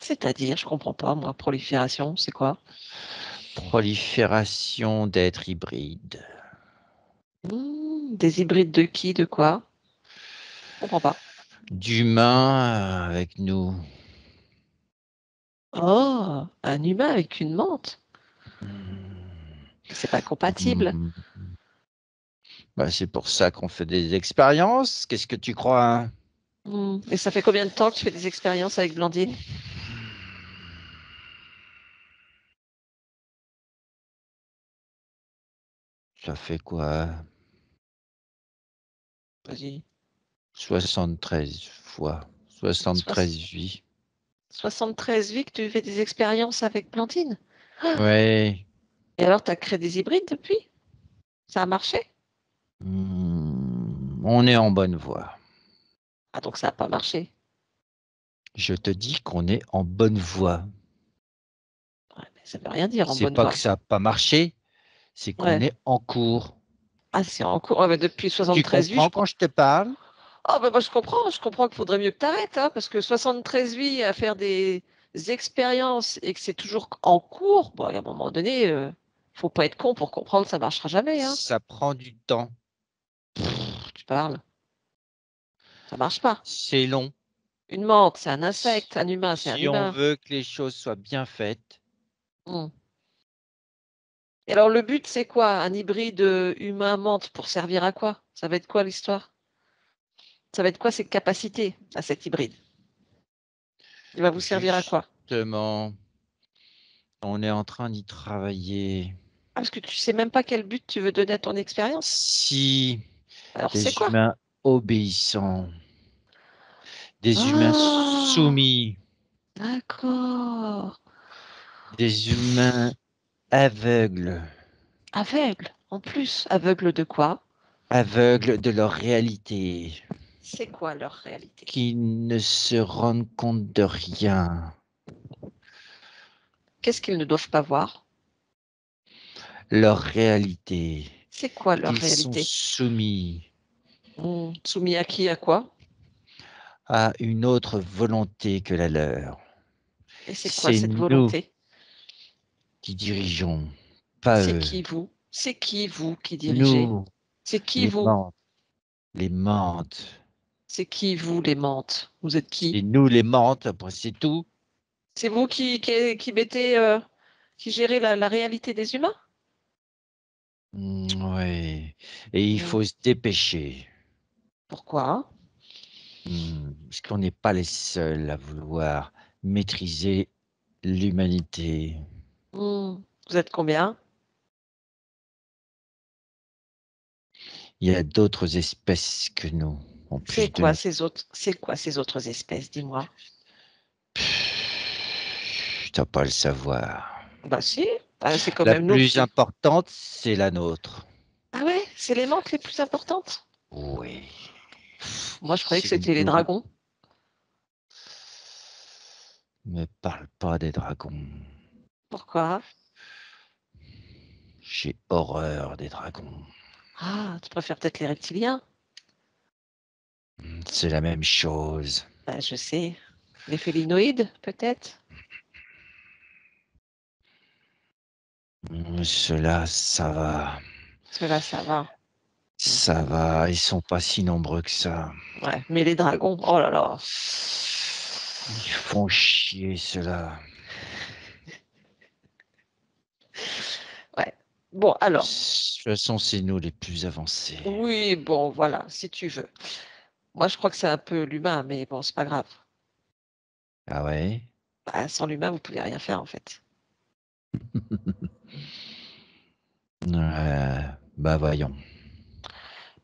C'est-à-dire, je comprends pas, moi, prolifération, c'est quoi? Prolifération d'êtres hybrides. Des hybrides de qui, de quoi? Je comprends pas. D'humains avec nous. Oh, un humain avec une menthe. Hmm. C'est pas compatible. Hmm. Bah, c'est pour ça qu'on fait des expériences. Qu'est-ce que tu crois, hein? Et ça fait combien de temps que tu fais des expériences avec Blandine? Ça fait quoi? Vas-y. 73 fois. 73 vies. 73 vies que tu fais des expériences avec Blandine. Ah, Ouais. et alors, tu as créé des hybrides depuis? Ça a marché? On est en bonne voie. Ah, donc ça n'a pas marché. Je te dis qu'on est en bonne voie. Ouais, mais ça veut rien dire en C'est bonne pas que voie. ça n'a pas marché, c'est qu'on Ouais. est en cours. Ah, c'est en cours. Ouais, mais depuis Tu 73 vies, comprends quand je te parle? Ah, bah, moi, je comprends qu'il faudrait mieux que tu arrêtes, hein, parce que 73 vies à faire des expériences et que c'est toujours en cours, bon, à un moment donné, faut pas être con pour comprendre que ça marchera jamais, hein. Ça prend du temps. Tu parles, ça marche pas. C'est long. Une menthe, c'est un Si insecte, un humain, c'est un si on humain. veut que les choses soient bien faites, Hmm. Et alors, le but, c'est quoi? Un hybride humain-menthe pour servir à quoi? Ça va être quoi l'histoire? Ça va être quoi ses capacités à cet hybride? Il va vous servir à quoi? justement, on est en train d'y travailler. Ah, parce que tu sais même pas quel but tu veux donner à ton expérience. Si Alors, c'est des quoi? humains obéissants, des humains Ah, soumis, d'accord. des humains aveugles, Aveugle, en plus. Aveugle de quoi? aveugles de leur réalité, C'est quoi leur réalité? qui ne se rendent compte de rien. Qu'est-ce qu'ils ne doivent pas voir? Leur réalité, C'est quoi leur qu'ils sont réalité? soumis Soumis à qui, à quoi? à une autre volonté que la leur. Et c'est quoi C'est cette nous volonté? qui dirigeons, pas C'est eux. qui vous? C'est qui vous qui dirigez? Nous, C'est qui les vous? mentes, les mentes. C'est qui vous, les mentes? Vous êtes qui? C'est nous les mentes, après c'est tout. C'est vous qui mettez, qui gérez la réalité des humains? Ouais. Et il Hmm. faut se dépêcher. Pourquoi? Parce qu'on n'est pas les seuls à vouloir maîtriser l'humanité. Vous êtes combien? Il y a d'autres espèces que nous, en plus de nous. C'est quoi ces autres espèces, dis-moi? Tu dois pas le savoir. Bah si, bah, c'est quand La même nous plus qui. importante, c'est la nôtre. Ah ouais, c'est les mantes les plus importantes. Oui, Moi, je croyais que c'est c'était les nous. dragons. Ne parle pas des dragons. Pourquoi? J'ai horreur des dragons. Ah, tu préfères peut-être les reptiliens? C'est la même chose. Bah, je sais. Les félinoïdes, peut-être? Ceux-là, ça va. Ceux-là, ça va. Ça Mhm. va, ils sont pas si nombreux que ça. Ouais, mais les dragons, oh là là. Ils font chier, ceux-là. Ouais. Bon, De alors. toute façon, c'est nous les plus avancés. Oui, bon, voilà, si tu veux. Moi, je crois que c'est un peu l'humain, mais bon, c'est pas grave. Ah ouais? Bah, sans l'humain, vous pouvez rien faire, en fait. Bah voyons.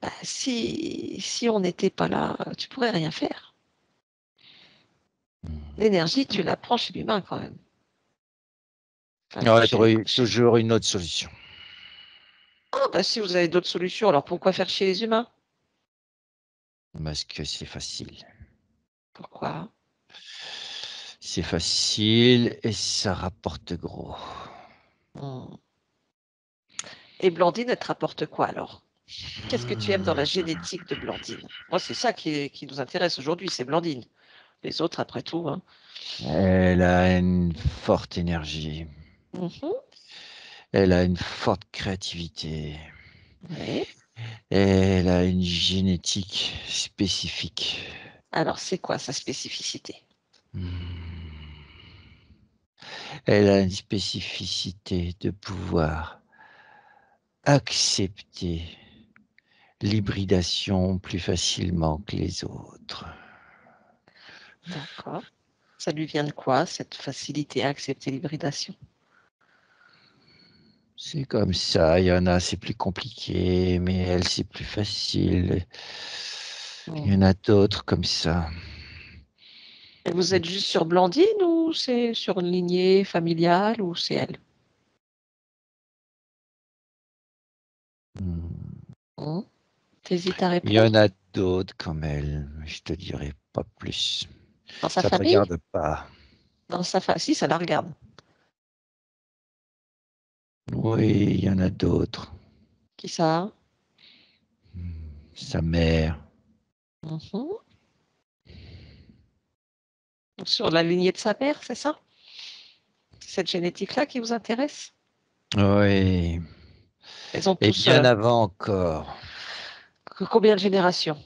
Bah, si on n'était pas là, tu pourrais rien faire. L'énergie, tu la prends chez l'humain quand même. Enfin, Ouais, tu aurais toujours une autre solution. Ah, bah si vous avez d'autres solutions, alors pourquoi faire chier les humains? Parce que c'est facile. Pourquoi? C'est facile et ça rapporte gros. Hmm. Et Blandine, elle te rapporte quoi alors? Qu'est-ce que tu aimes dans la génétique de Blandine? Moi, c'est ça qui nous intéresse aujourd'hui, c'est Blandine. Les autres, après tout, hein. Elle a une forte énergie. Mhm. Elle a une forte créativité. Oui. Elle a une génétique spécifique. Alors, c'est quoi sa spécificité? Hmm. Elle a une spécificité de pouvoir accepter l'hybridation plus facilement que les autres. D'accord. Ça lui vient de quoi, cette facilité à accepter l'hybridation? C'est comme ça, il y en a, c'est plus compliqué, mais elle, c'est plus facile. Il y en Hmm. a d'autres comme ça. Et vous êtes juste sur Blandine ou c'est sur une lignée familiale ou c'est elle? Hmm. Hmm. T'hésites à Il y en répondre? a d'autres comme elle, mais je te dirai pas plus. Dans sa Ça te famille? regarde pas. Dans sa famille? Si, ça la regarde. Oui, il y en a d'autres. Qui ça? Sa mère. Mhm. Sur la lignée de sa mère, c'est ça? C'est cette génétique-là qui vous intéresse? Oui. Elles ont Et tous bien avant encore. combien de générations?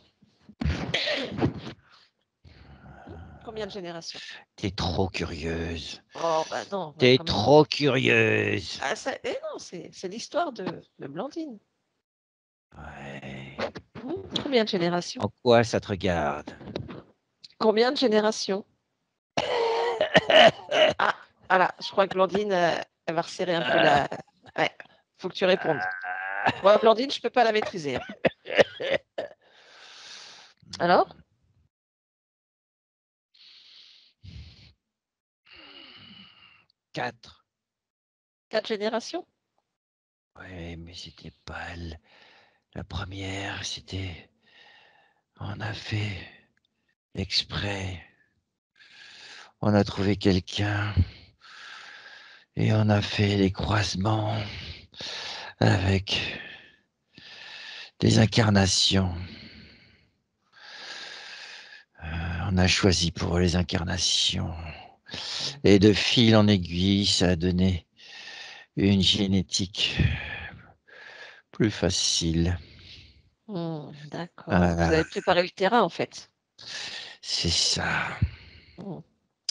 Combien de générations? T'es trop curieuse. Oh, bah non, bah T'es quand même. trop curieuse. Ah, ça, eh non, c'est l'histoire de Blandine. Ouais. Combien de générations? En quoi ça te regarde? Combien de générations? Ah, voilà, je crois que Blandine, elle va resserrer un peu la. Ouais, faut que tu répondes. Moi, Blandine, je peux pas la maîtriser, hein. Alors? 4. 4 générations? Ouais, mais c'était pas la première, c'était. On a fait exprès. On a trouvé quelqu'un et on a fait les croisements avec des incarnations. On a choisi pour les incarnations. Et de fil en aiguille, ça a donné une génétique plus facile. D'accord. Donc, vous Voilà, avez préparé le terrain, en fait. c'est ça. Hmm.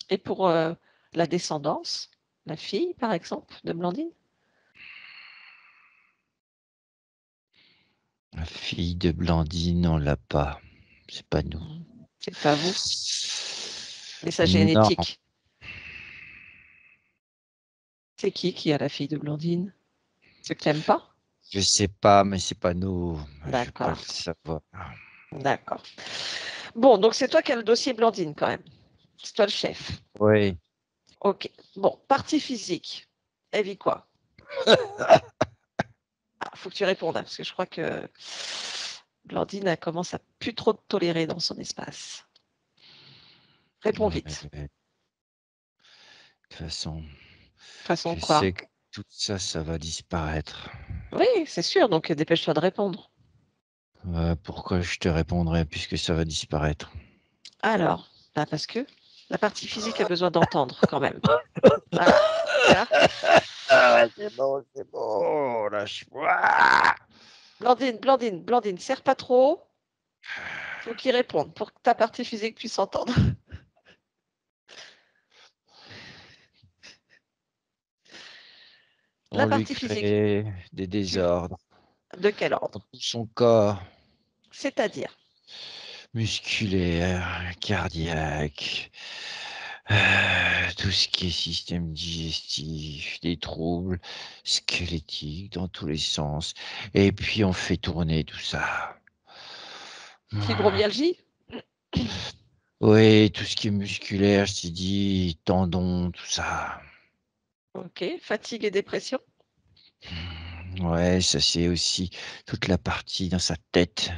Et pour la descendance, la fille, par exemple, de Blandine? La fille de Blandine, on l'a pas. C'est pas nous. Hmm. C'est pas vous, mais sa Non, génétique. C'est qui a la fille de Blandine? Ceux que t'aimes pas? je sais pas, mais c'est pas nous. Je veux pas le D'accord, savoir. d'accord. Bon, donc c'est toi qui as le dossier Blandine quand même. C'est toi le chef. Oui. Ok. Bon, partie physique. Elle vit quoi? Ah, faut que tu répondes, hein, parce que je crois que Blandine, elle commence à plus trop te tolérer dans son espace. Réponds Ouais, vite. de toute façon, De toute façon, je sais quoi? que tout ça, ça va disparaître. Oui, c'est sûr, donc dépêche-toi de répondre. Pourquoi je te répondrai puisque ça va disparaître? Alors, bah parce que la partie physique a besoin d'entendre quand même. Voilà. Tu vois. Ah ouais, c'est bon, lâche-moi. Blandine, Blandine, Blandine, serre pas trop. Faut qu'il réponde pour que ta partie physique puisse entendre. La On lui partie physique, crée des tu... désordres de quel dans ordre? tout son corps, C'est-à-dire, musculaire, cardiaque, tout ce qui est système digestif, des troubles squelettiques dans tous les sens. Et puis on fait tourner tout ça. fibromyalgie? Oui, tout ce qui est musculaire, je t'ai dit, tendons, tout ça. Ok. Fatigue et dépression? Ouais, ça c'est aussi toute la partie dans sa tête.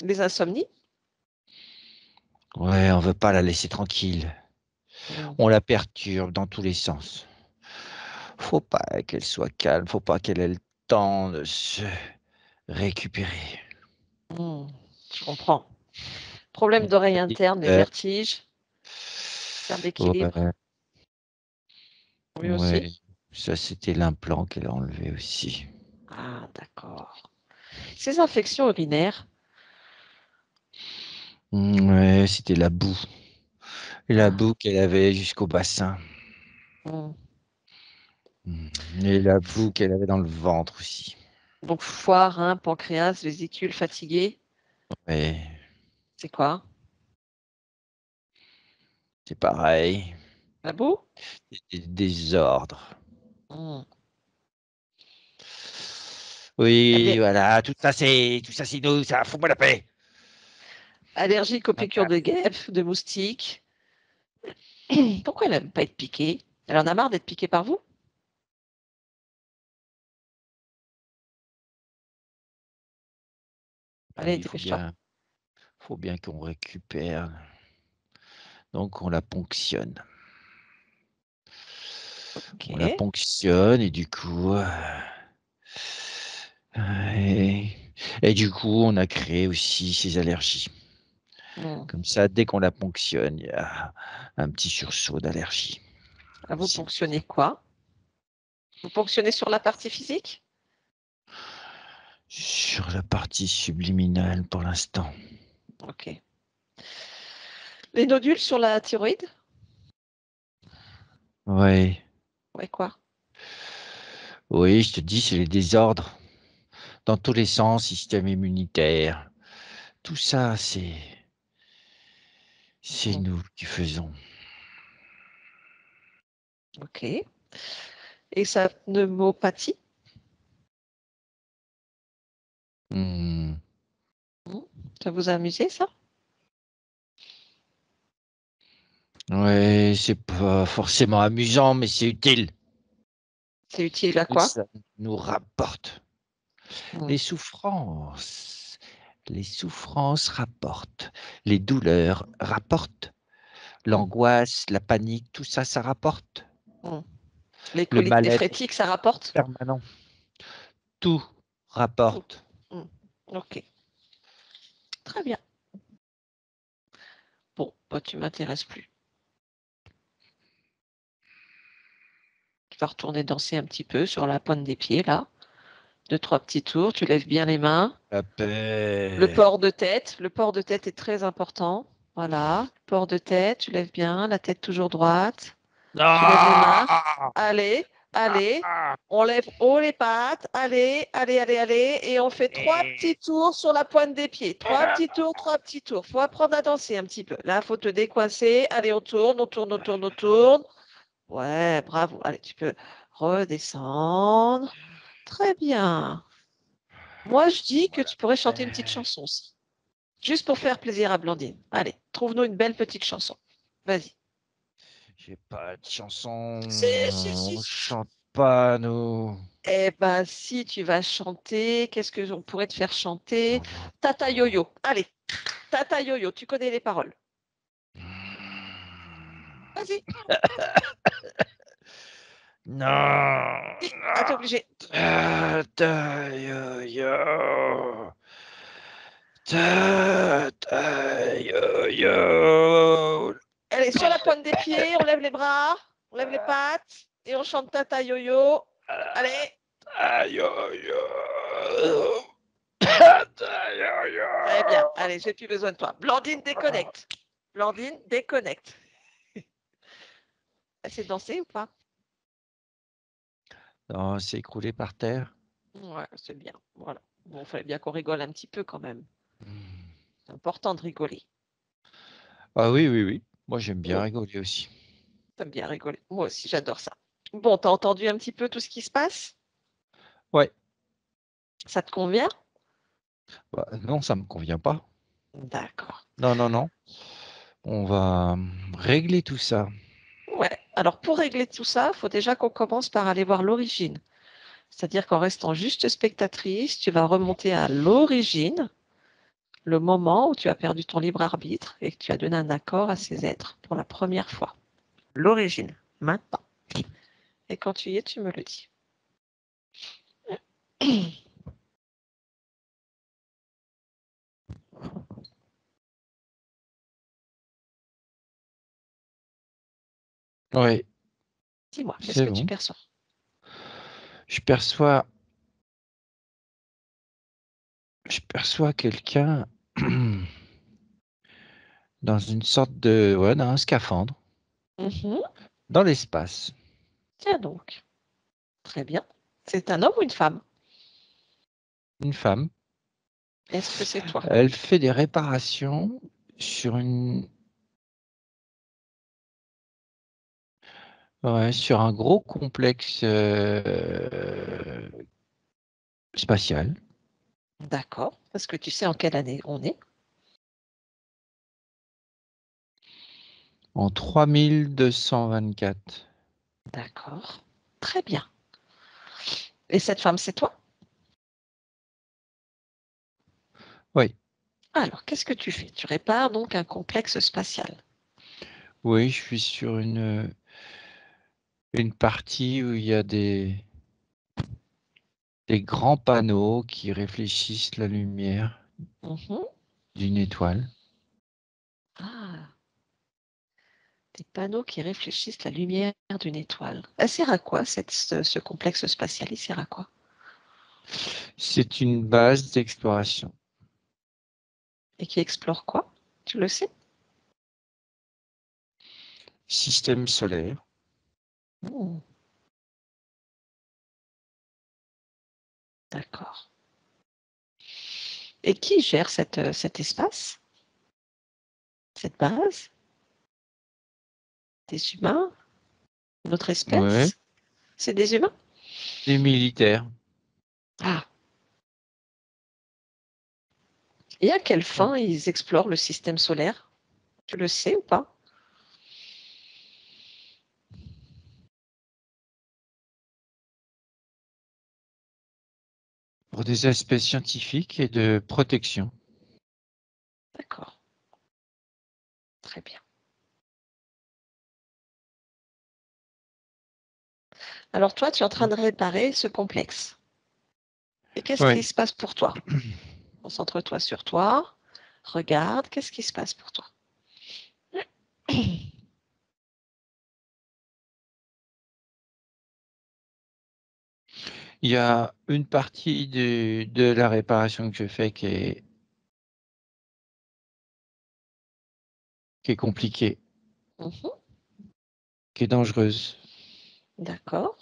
Les insomnies? Ouais, on veut pas la laisser tranquille. Mm. On la perturbe dans tous les sens. Faut pas qu'elle soit calme, faut pas qu'elle ait le temps de se récupérer. Mm. Je comprends. Problème d'oreille interne, les Euh, vertiges, perte d'équilibre. ouais, Oui aussi. ouais, ça c'était l'implant qu'elle a enlevé aussi. Ah, d'accord. Ces infections urinaires. Ouais, c'était la boue. La Ah. boue qu'elle avait jusqu'au bassin. Mm. Et la boue qu'elle avait dans le ventre aussi. Donc foie, rein, pancréas, vésicule, fatigué. Ouais, C'est quoi? c'est pareil. La boue? Des désordres. Mm. Oui, Allez, voilà, tout ça c'est nous, ça fout-moi la paix. allergique aux piqûres de guêpes, de moustiques. Pourquoi elle n'aime pas être piquée? Elle en a marre d'être piquée par vous? Ah Allez, oui, dépêche-toi. faut bien qu'on récupère. Donc on la ponctionne. On la Ok. ponctionne et du coup, et, et du coup, on a créé aussi ces allergies. Mm. Comme ça, dès qu'on la ponctionne, il y a un petit sursaut d'allergie. Ah, vous C'est ponctionnez quoi? Vous ponctionnez sur la partie physique? sur la partie subliminale pour l'instant. Ok. Les nodules sur la thyroïde? Ouais, Ouais, quoi? oui, je te dis, c'est les désordres dans tous les sens, système immunitaire. Tout ça, c'est Mm. nous qui faisons. Ok. Et sa pneumopathie? Hmm. Mm. Ça vous a amusé, ça? Ouais, c'est pas forcément amusant, mais c'est utile. C'est utile à Tout quoi? ça nous rapporte. Mm. Les souffrances, les souffrances rapportent. Les douleurs rapportent. Mm. L'angoisse, la panique, tout ça, ça rapporte. Mm. Les Le coliques mal-être néphrétiques, ça rapporte? permanent, tout Tout. rapporte. Mm. Ok. Très bien. Bon, bah, tu m'intéresses plus. Tu vas retourner danser un petit peu sur la pointe des pieds, là. Deux, trois petits tours. Tu lèves bien les mains. La Le paix. port de tête. Le port de tête est très important. Voilà. Port de tête. Tu lèves bien. La tête toujours droite. Tu lèves les mains. Ah! Allez, allez. Ah! On lève haut les pattes. Allez, allez, allez, allez. Et on fait trois petits tours sur la pointe des pieds. Trois petits tours, trois petits tours. Faut apprendre à danser un petit peu. Là, faut te décoincer. Allez, on tourne, on tourne, on tourne, on tourne. Ouais, bravo. Allez, tu peux redescendre. Très bien. Moi, je dis que tu pourrais chanter une petite chanson aussi. Juste pour faire plaisir à Blandine. Allez, trouve-nous une belle petite chanson. Vas-y. J'ai pas de chanson, Si, si, si, on si. chante pas, nous. Eh ben, si tu vas chanter, qu'est-ce que on pourrait te faire chanter? Tata Yo-Yo. Allez, Tata Yo-Yo, tu connais les paroles. Vas-y, Non. dis. Ah, t'es obligé. Ta, ta, yo, yo. Ta, ta, yo, yo. Allez, sur la pointe des pieds, on lève les bras, on lève les pattes et on chante Tata Yo-Yo. Allez, Ta, yo, yo. Ta, ta, yo, très bien. yo. Allez, j'ai plus besoin de toi. Blandine, déconnecte. Blandine, déconnecte. C'est danser ou pas? Non, c'est écroulé par terre. Ouais, c'est bien. Voilà. Bon, il fallait bien qu'on rigole un petit peu quand même. C'est important de rigoler. Ah oui, oui, oui. Moi, j'aime bien Mm. rigoler aussi. T'aimes bien rigoler. Moi aussi, j'adore ça. Bon, t'as entendu un petit peu tout ce qui se passe? Ouais. Ça te convient? Bah, non, ça me convient pas. D'accord. Non, non, non. On va régler tout ça. Ouais. Alors, pour régler tout ça, il faut déjà qu'on commence par aller voir l'origine. C'est-à-dire qu'en restant juste spectatrice, tu vas remonter à l'origine, le moment où tu as perdu ton libre arbitre et que tu as donné un accord à ces êtres pour la première fois. L'origine, maintenant. Et quand tu y es, tu me le dis. Oui, Dis-moi, qu'est-ce c'est que tu bon. perçois? Je perçois quelqu'un dans une sorte de, ouais, dans un scaphandre, Mhm. dans l'espace. Tiens donc, très bien. C'est un homme ou une femme? Une femme. Est-ce que c'est toi? Elle fait des réparations sur une, ouais, sur un gros complexe spatial D'accord. Parce que tu sais en quelle année on est? en 3224. D'accord. Très bien. Et cette femme, c'est toi? Oui, Alors, qu'est-ce que tu fais? Tu répares donc un complexe spatial. oui, je suis sur une partie où il y a des grands panneaux qui réfléchissent la lumière Mhm. d'une étoile. Ah, des panneaux qui réfléchissent la lumière d'une étoile. Elle sert à quoi ce complexe spatial? Il sert à quoi? C'est une base d'exploration. Et qui explore quoi? Tu le sais? Système solaire. Hmm, d'accord. Et qui gère cet espace, cette base? Des humains? Une autre Ouais, espèce? C'est des humains? des militaires. Ah, et à quelle fin ils explorent le système solaire? Tu le sais ou pas? Pour des aspects scientifiques et de protection. D'accord, très bien. Alors toi, tu es en train de réparer ce complexe. Et qu'est-ce qui Oui, se passe pour toi? Concentre-toi sur toi. Regarde, qu'est-ce qui se passe pour toi? il y a une partie de la réparation que je fais qui est compliquée, Mhm, qui est dangereuse. d'accord.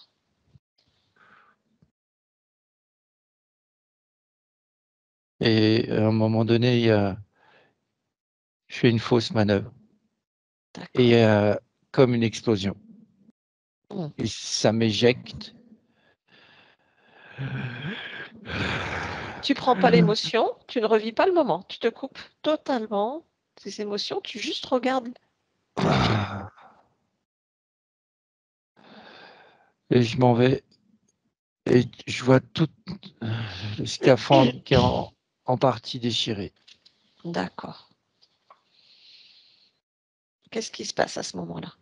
Et à un moment donné, je fais une fausse manœuvre. Et il y D'accord. a comme une explosion. Hmm. Et ça m'éjecte. Tu prends pas l'émotion, tu ne revis pas le moment. Tu te coupes totalement des émotions, tu juste regardes le film. Et je m'en vais. Et je vois tout le scaphandre qui est en partie déchiré. D'accord. Qu'est-ce qui se passe à ce moment-là?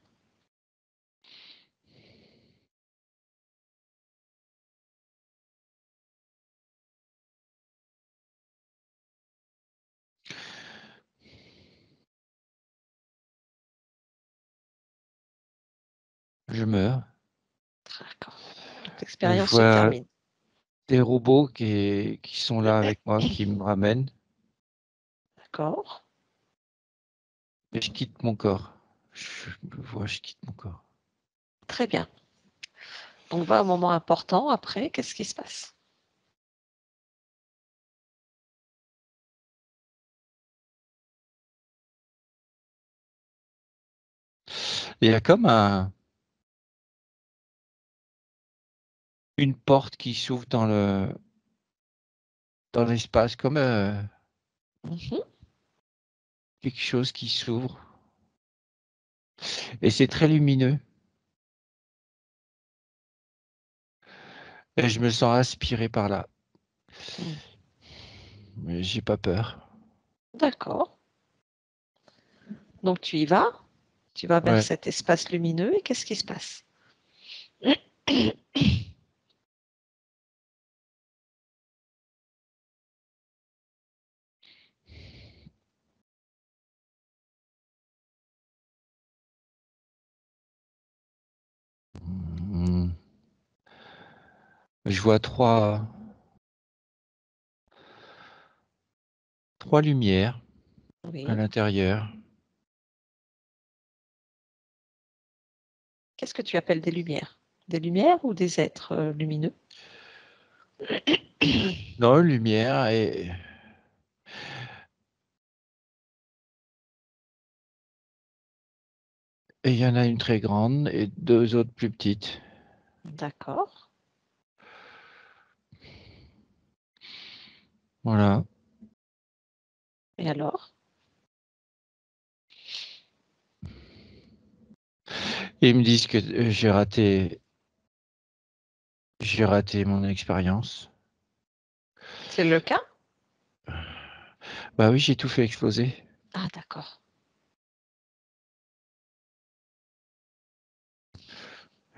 Je meurs. D'accord. Donc Et je l'expérience se vois termine. des robots qui sont là avec moi, qui me ramènent. D'accord. Et je quitte mon corps. Je me vois, je quitte mon corps. Très bien. On va au moment important après. Qu'est-ce qui se passe? Et il y a comme une porte qui s'ouvre dans l'espace, comme Mhm. quelque chose qui s'ouvre. Et c'est très lumineux. Et je me sens aspiré par là. Hmm. Mais j'ai pas peur. D'accord. Donc tu y vas, tu vas vers Ouais. cet espace lumineux et qu'est-ce qui se passe? Hmm. Je vois trois lumières à Oui. l'intérieur. Qu'est-ce que tu appelles des lumières? Des lumières ou des êtres lumineux? Non, une lumière et il y en a une très grande et deux autres plus petites. D'accord. Voilà. Et alors? Et ils me disent que j'ai raté mon expérience. C'est le cas? Bah oui, j'ai tout fait exploser. Ah, d'accord.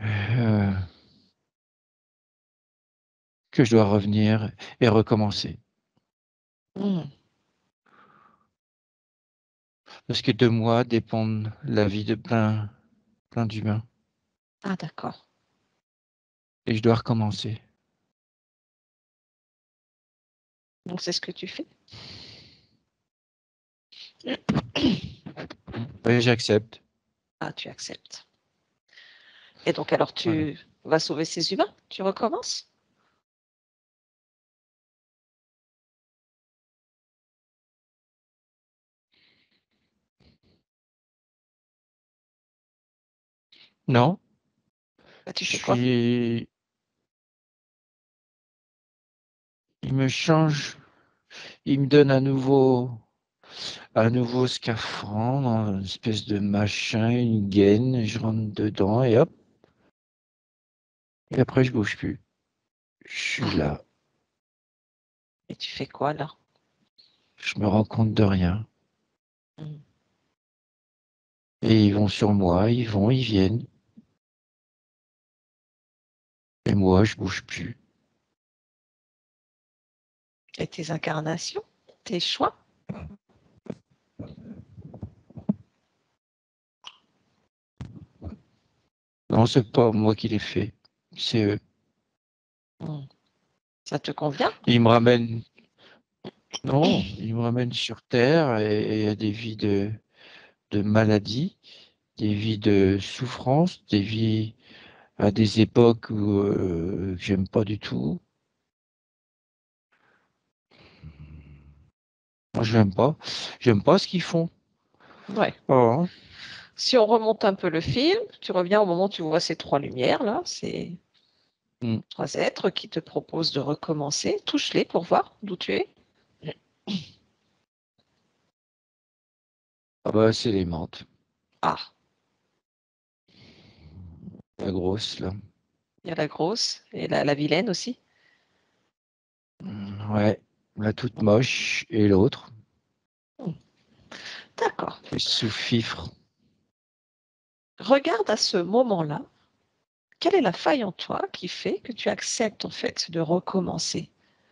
Euh, que je dois revenir et recommencer. Hmm. Parce que de moi dépendent la vie de plein d'humains. Ah, d'accord. Et je dois recommencer. Donc c'est ce que tu fais? Oui, j'accepte. Ah, tu acceptes. Et donc alors Voilà. tu vas sauver ces humains? Tu recommences? Non, Bah, tu je fais quoi? suis. Il me change. Il me donne un nouveau scaphandre, une espèce de machin, une gaine. Je rentre dedans et hop. Et après, je bouge plus. Je suis Ah, là. et tu fais quoi là? Je me rends compte de rien. Hmm. Et ils vont sur moi. Ils vont, ils viennent. Et moi, je bouge plus. Et tes incarnations? Tes choix? Non, c'est pas moi qui l'ai fait. C'est eux. Hmm. Ça te convient? Ils me ramènent. Non, ils me ramènent sur Terre et il y a des vies de maladie, des vies de souffrance, des vies à des époques où j'aime pas du tout. Moi, j'aime pas ce qu'ils font. Ouais. Oh, Si on remonte un peu le film, tu reviens au moment où tu vois ces trois lumières là, ces mm. trois êtres qui te proposent de recommencer. Touche-les pour voir d'où tu es. Ah bah, c'est les menthes, Ah, la grosse là. il y a la grosse et la vilaine aussi. Ouais, la toute moche et l'autre, Hmm. D'accord. le sous-fifre. Regarde à ce moment-là, quelle est la faille en toi qui fait que tu acceptes en fait de recommencer?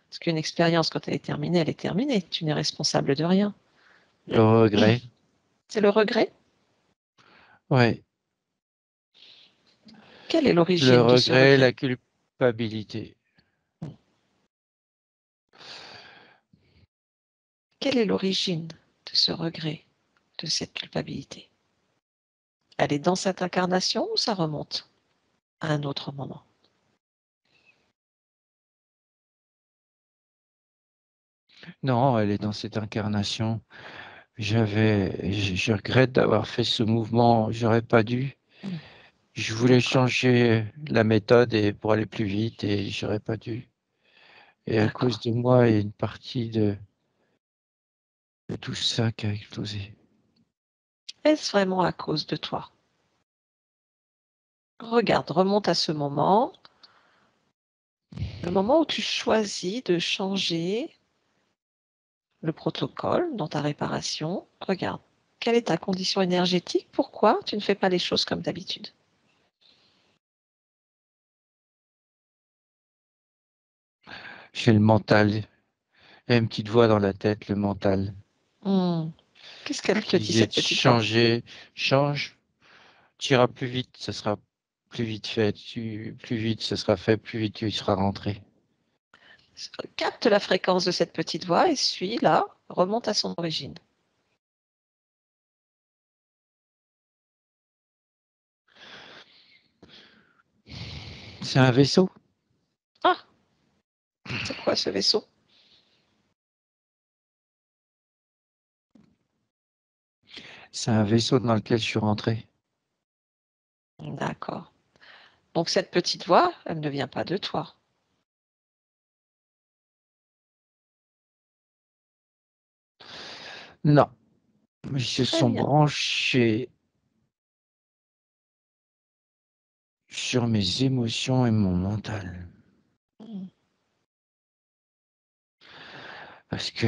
Parce qu'une expérience, quand elle est terminée, elle est terminée. Tu n'es responsable de rien. Le regret. C'est le regret? Ouais, Quelle est le l'origine de ce regret, regret? la culpabilité. Quelle est l'origine de ce regret, de cette culpabilité? Elle est dans cette incarnation ou ça remonte à un autre moment? Non, elle est dans cette incarnation. Je regrette d'avoir fait ce mouvement. J'aurais pas dû. Mmh, Je voulais d'accord, changer la méthode et pour aller plus vite et j'aurais pas dû. Et à cause d'accord. de moi, il y a une partie de tout ça qui a explosé. Est-ce vraiment à cause de toi? Regarde, remonte à ce moment. Le moment où tu choisis de changer le protocole dans ta réparation, regarde. Quelle est ta condition énergétique? Pourquoi tu ne fais pas les choses comme d'habitude? J'ai le mental. Il y a une petite voix dans la tête, le mental, Qu'est-ce qu'elle te qui dit, disait cette de petite voix? changer, change, tu iras plus vite, ça sera plus vite fait, plus vite, ça sera fait, plus vite tu y seras rentré. Capte la fréquence de cette petite voix et suis-la, remonte à son origine. C'est un vaisseau. Ah, c'est quoi ce vaisseau? C'est un vaisseau dans lequel je suis rentré. D'accord. Donc cette petite voix, elle ne vient pas de toi. Non, ils se Très sont bien. branchés sur mes émotions et mon mental. Hmm. Parce que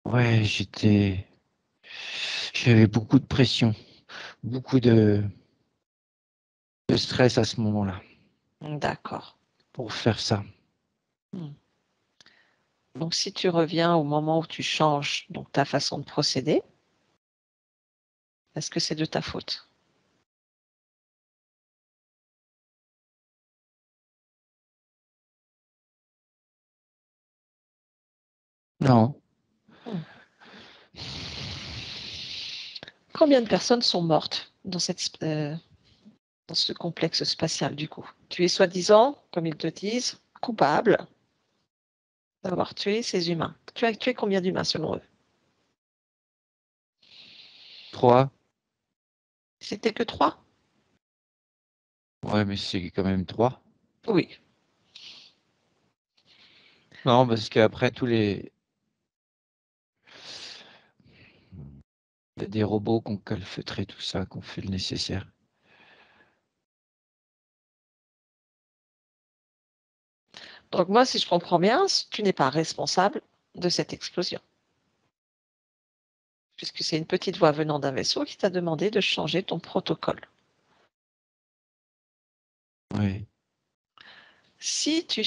ouais, j'avais beaucoup de pression, beaucoup de stress à ce moment-là D'accord. pour faire ça. Hmm. Donc si tu reviens au moment où tu changes donc ta façon de procéder, est-ce que c'est de ta faute? Non, Hmm. Combien de personnes sont mortes dans dans ce complexe spatial du coup? Tu es soi-disant, comme ils te disent, coupable d'avoir tué ces humains. Tu as tué combien d'humains selon eux? 3. C'était que 3? Ouais, mais c'est quand même 3. Oui. Non, parce qu'après il y a des robots qui ont calfeutré tout ça, qui ont fait le nécessaire. Donc moi, si je comprends bien, tu n'es pas responsable de cette explosion, puisque c'est une petite voix venant d'un vaisseau qui t'a demandé de changer ton protocole. Oui, Si tu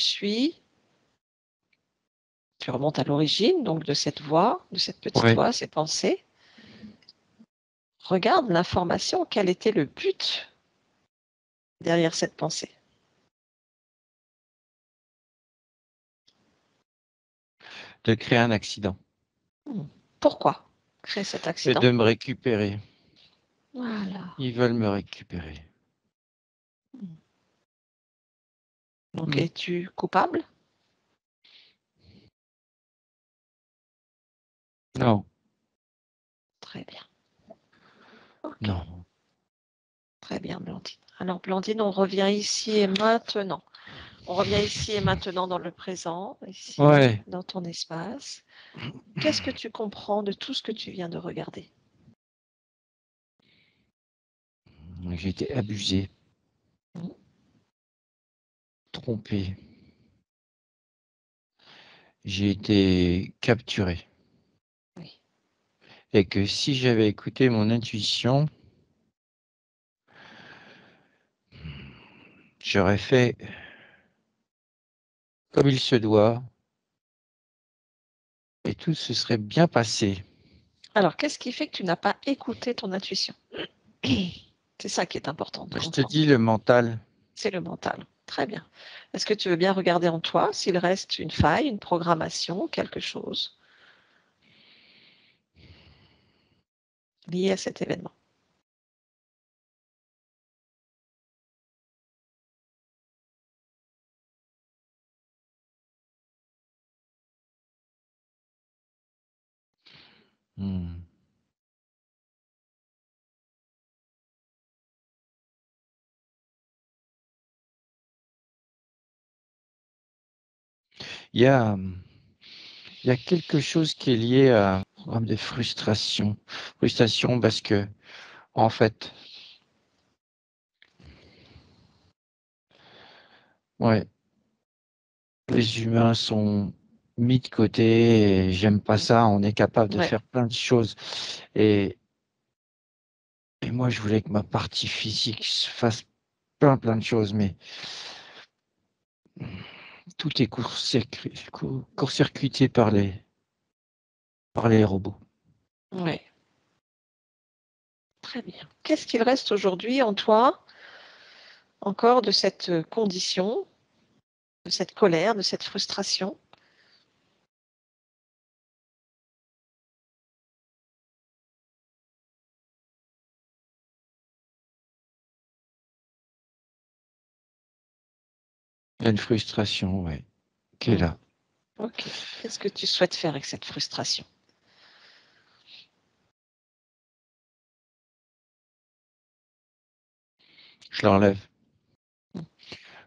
remontes à l'origine donc de cette voix, de cette petite ouais, voix, ces pensées, regarde l'information, quel était le but derrière cette pensée. de créer un accident Pourquoi créer cet et accident? de me récupérer. Voilà. Ils veulent me récupérer. Donc, Hmm. es-tu coupable? Non, Très bien. Ok. non. Très bien, Blandine. Alors, Blandine, on revient ici et maintenant. On revient ici et maintenant dans le présent, ici, Ouais, dans ton espace. Qu'est-ce que tu comprends de tout ce que tu viens de regarder? j'ai été abusé, Mhm. trompé. J'ai été capturé. Oui. Et que si j'avais écouté mon intuition, j'aurais fait comme il se doit et tout se serait bien passé. Alors, qu'est-ce qui fait que tu n'as pas écouté ton intuition? C'est ça qui est important de Je te comprendre. dis, le mental, C'est le mental. Très bien. Est-ce que tu veux bien regarder en toi s'il reste une faille, une programmation, quelque chose lié à cet événement? hmm, il y a, il y a quelque chose qui est lié à un programme de frustration. Frustration parce que en fait. Ouais. Les humains sont mis de côté et j'aime pas ça. On est capable de Ouais, faire plein de choses. Et, et moi, je voulais que ma partie physique se fasse plein de choses, mais tout est court-circuité par les robots. ouais. Très bien. Qu'est-ce qu'il reste aujourd'hui en toi encore de cette condition, de cette colère, de cette frustration? Il y a une frustration, ouais, qui est Mmh. là. OK. Qu'est-ce que tu souhaites faire avec cette frustration? Je l'enlève. Mmh.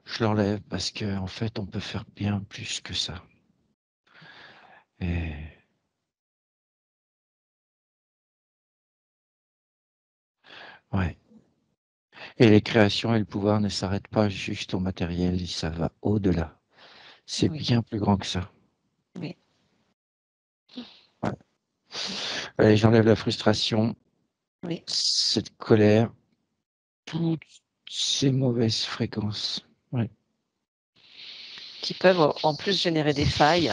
Je l'enlève parce qu'en fait, on peut faire bien plus que ça. Et ouais. Et les créations et le pouvoir ne s'arrêtent pas juste au matériel, ça va au-delà. C'est Oui, bien plus grand que ça. oui. Ouais. Allez, j'enlève la frustration, Oui, cette colère, toutes ces mauvaises fréquences. Ouais. qui peuvent en plus générer des failles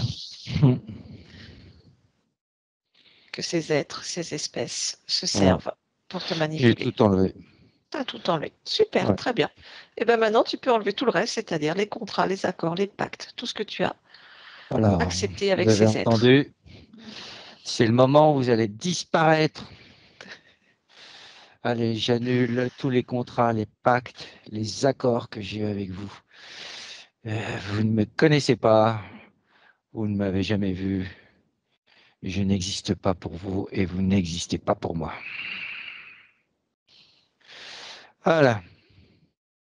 que ces êtres, ces espèces se Voilà. servent pour te J'ai manipuler. tout enlevé. Tu as tout enlevé. Super, Ouais. très bien. Et bien maintenant, tu peux enlever tout le reste, c'est-à-dire les contrats, les accords, les pactes, tout ce que tu as Alors, accepté vous avec avez ces êtres. entendu, c'est le moment où vous allez disparaître. Allez, j'annule tous les contrats, les pactes, les accords que j'ai eu avec vous. Vous ne me connaissez pas, vous ne m'avez jamais vu. Je n'existe pas pour vous et vous n'existez pas pour moi. Voilà.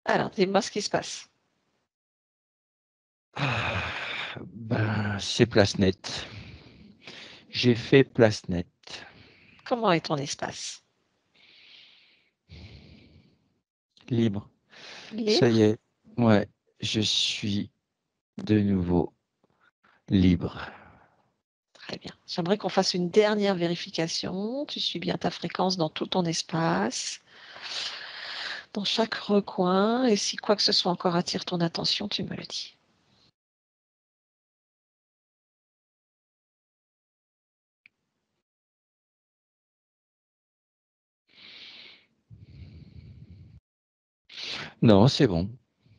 Alors, dis-moi ce qui se passe. Ah, ben, c'est place nette. J'ai fait place nette. Comment est ton espace? Libre. Ça y Libre? est. Ouais, je suis de nouveau libre. Très bien. J'aimerais qu'on fasse une dernière vérification. Tu suis bien ta fréquence dans tout ton espace, dans chaque recoin. Et si quoi que ce soit encore attire ton attention, tu me le dis. Non, c'est bon.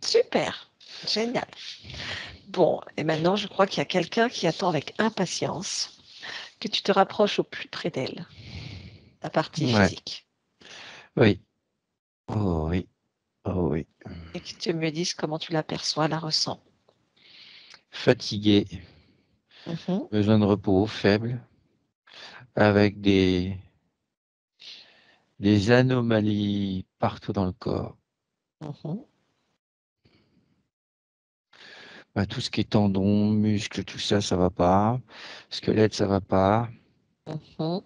Super. Génial. Bon, et maintenant, je crois qu'il y a quelqu'un qui attend avec impatience que tu te rapproches au plus près d'elle, la partie Ouais. physique, Oui. Oh oui. Oh oui. et que tu me dises comment tu l'aperçois, la ressens. Fatigué. Mhm, Besoin de repos, faible. Avec des anomalies partout dans le corps. mhm, Bah, tout ce qui est tendons, muscles, tout ça, ça va pas. Squelette, ça va pas. mhm.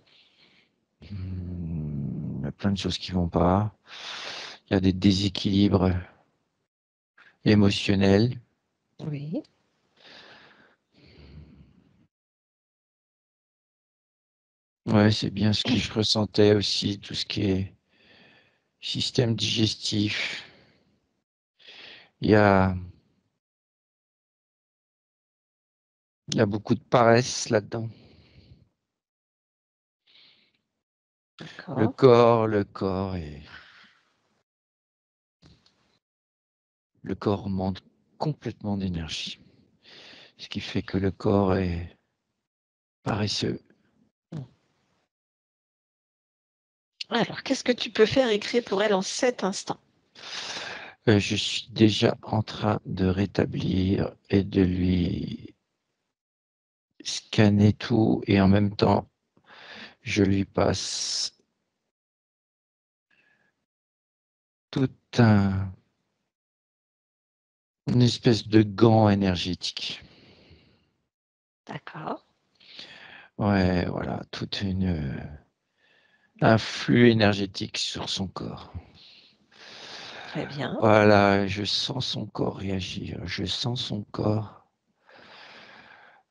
Il y a plein de choses qui vont pas. Il y a des déséquilibres émotionnels. Oui, Ouais, c'est bien ce que je ressentais aussi, tout ce qui est système digestif. Il y a, il y a beaucoup de paresse là-dedans. d'accord. Le corps manque complètement d'énergie. Ce qui fait que le corps est paresseux. Alors, qu'est-ce que tu peux faire écrire pour elle en cet instant? Je suis déjà en train de rétablir et de lui scanner tout et en même temps, je lui passe tout une espèce de gant énergétique. D'accord. Ouais, voilà, toute une, un flux énergétique sur son corps. Très bien. Voilà, je sens son corps réagir. Je sens son corps.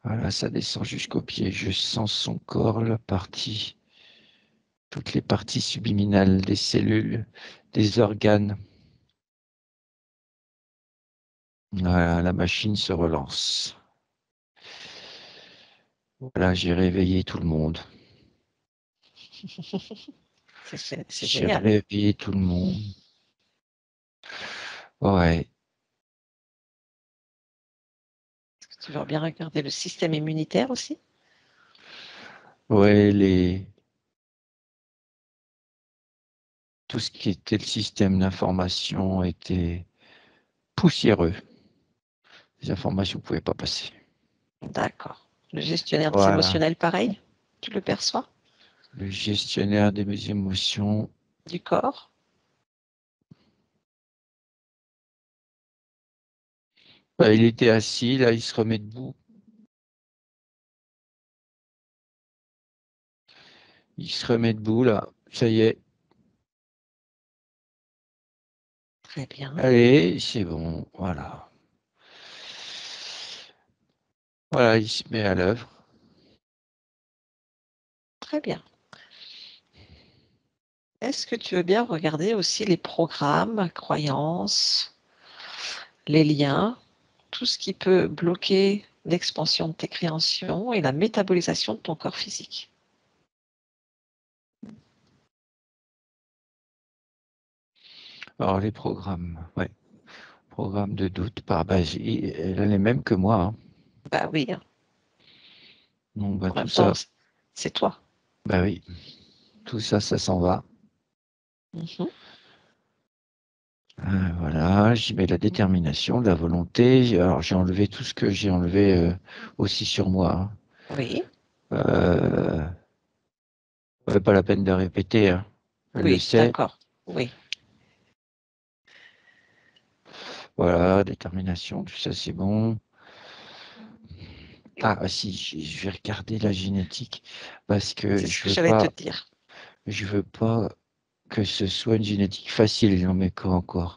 Voilà, ça descend jusqu'aux pieds. Je sens son corps, la partie, toutes les parties subliminales des cellules, des organes. Voilà, la machine se relance. Voilà, j'ai réveillé tout le monde. C'est J'ai génial. réveillé tout le monde. Ouais, Tu veux bien regarder le système immunitaire aussi? ouais, tout ce qui était le système d'information était poussiéreux. Les informations ne pouvaient pas passer. D'accord. Le gestionnaire des Voilà, émotionnels, pareil? Tu le perçois? le gestionnaire de mes émotions. Du corps? Bah, il était assis, là, il se remet debout. Il se remet debout, là. Ça y est. Très bien. Allez, c'est bon. Voilà. Voilà, il se met à l'œuvre. Très bien. Est-ce que tu veux bien regarder aussi les programmes, croyances, les liens, tout ce qui peut bloquer l'expansion de tes créations et la métabolisation de ton corps physique? Alors, les programmes, ouais. Programme de doute par base. Elle a les mêmes que moi, hein. Bah oui, hein. Donc, bah, En tout même temps, ça, c'est toi. bah oui, tout ça, ça s'en va. Mhm. Voilà, j'y mets la détermination, la volonté. Alors, j'ai enlevé tout ce que j'ai enlevé aussi sur moi, Oui, hein. Pas la peine de répéter, hein. Elle le oui, sait. d'accord. Oui, Voilà, détermination, tout ça, c'est bon. Ah, si, je vais regarder la génétique parce que c'est ce que j'allais te dire. je veux pas que ce soit une génétique facile dans mes corps encore.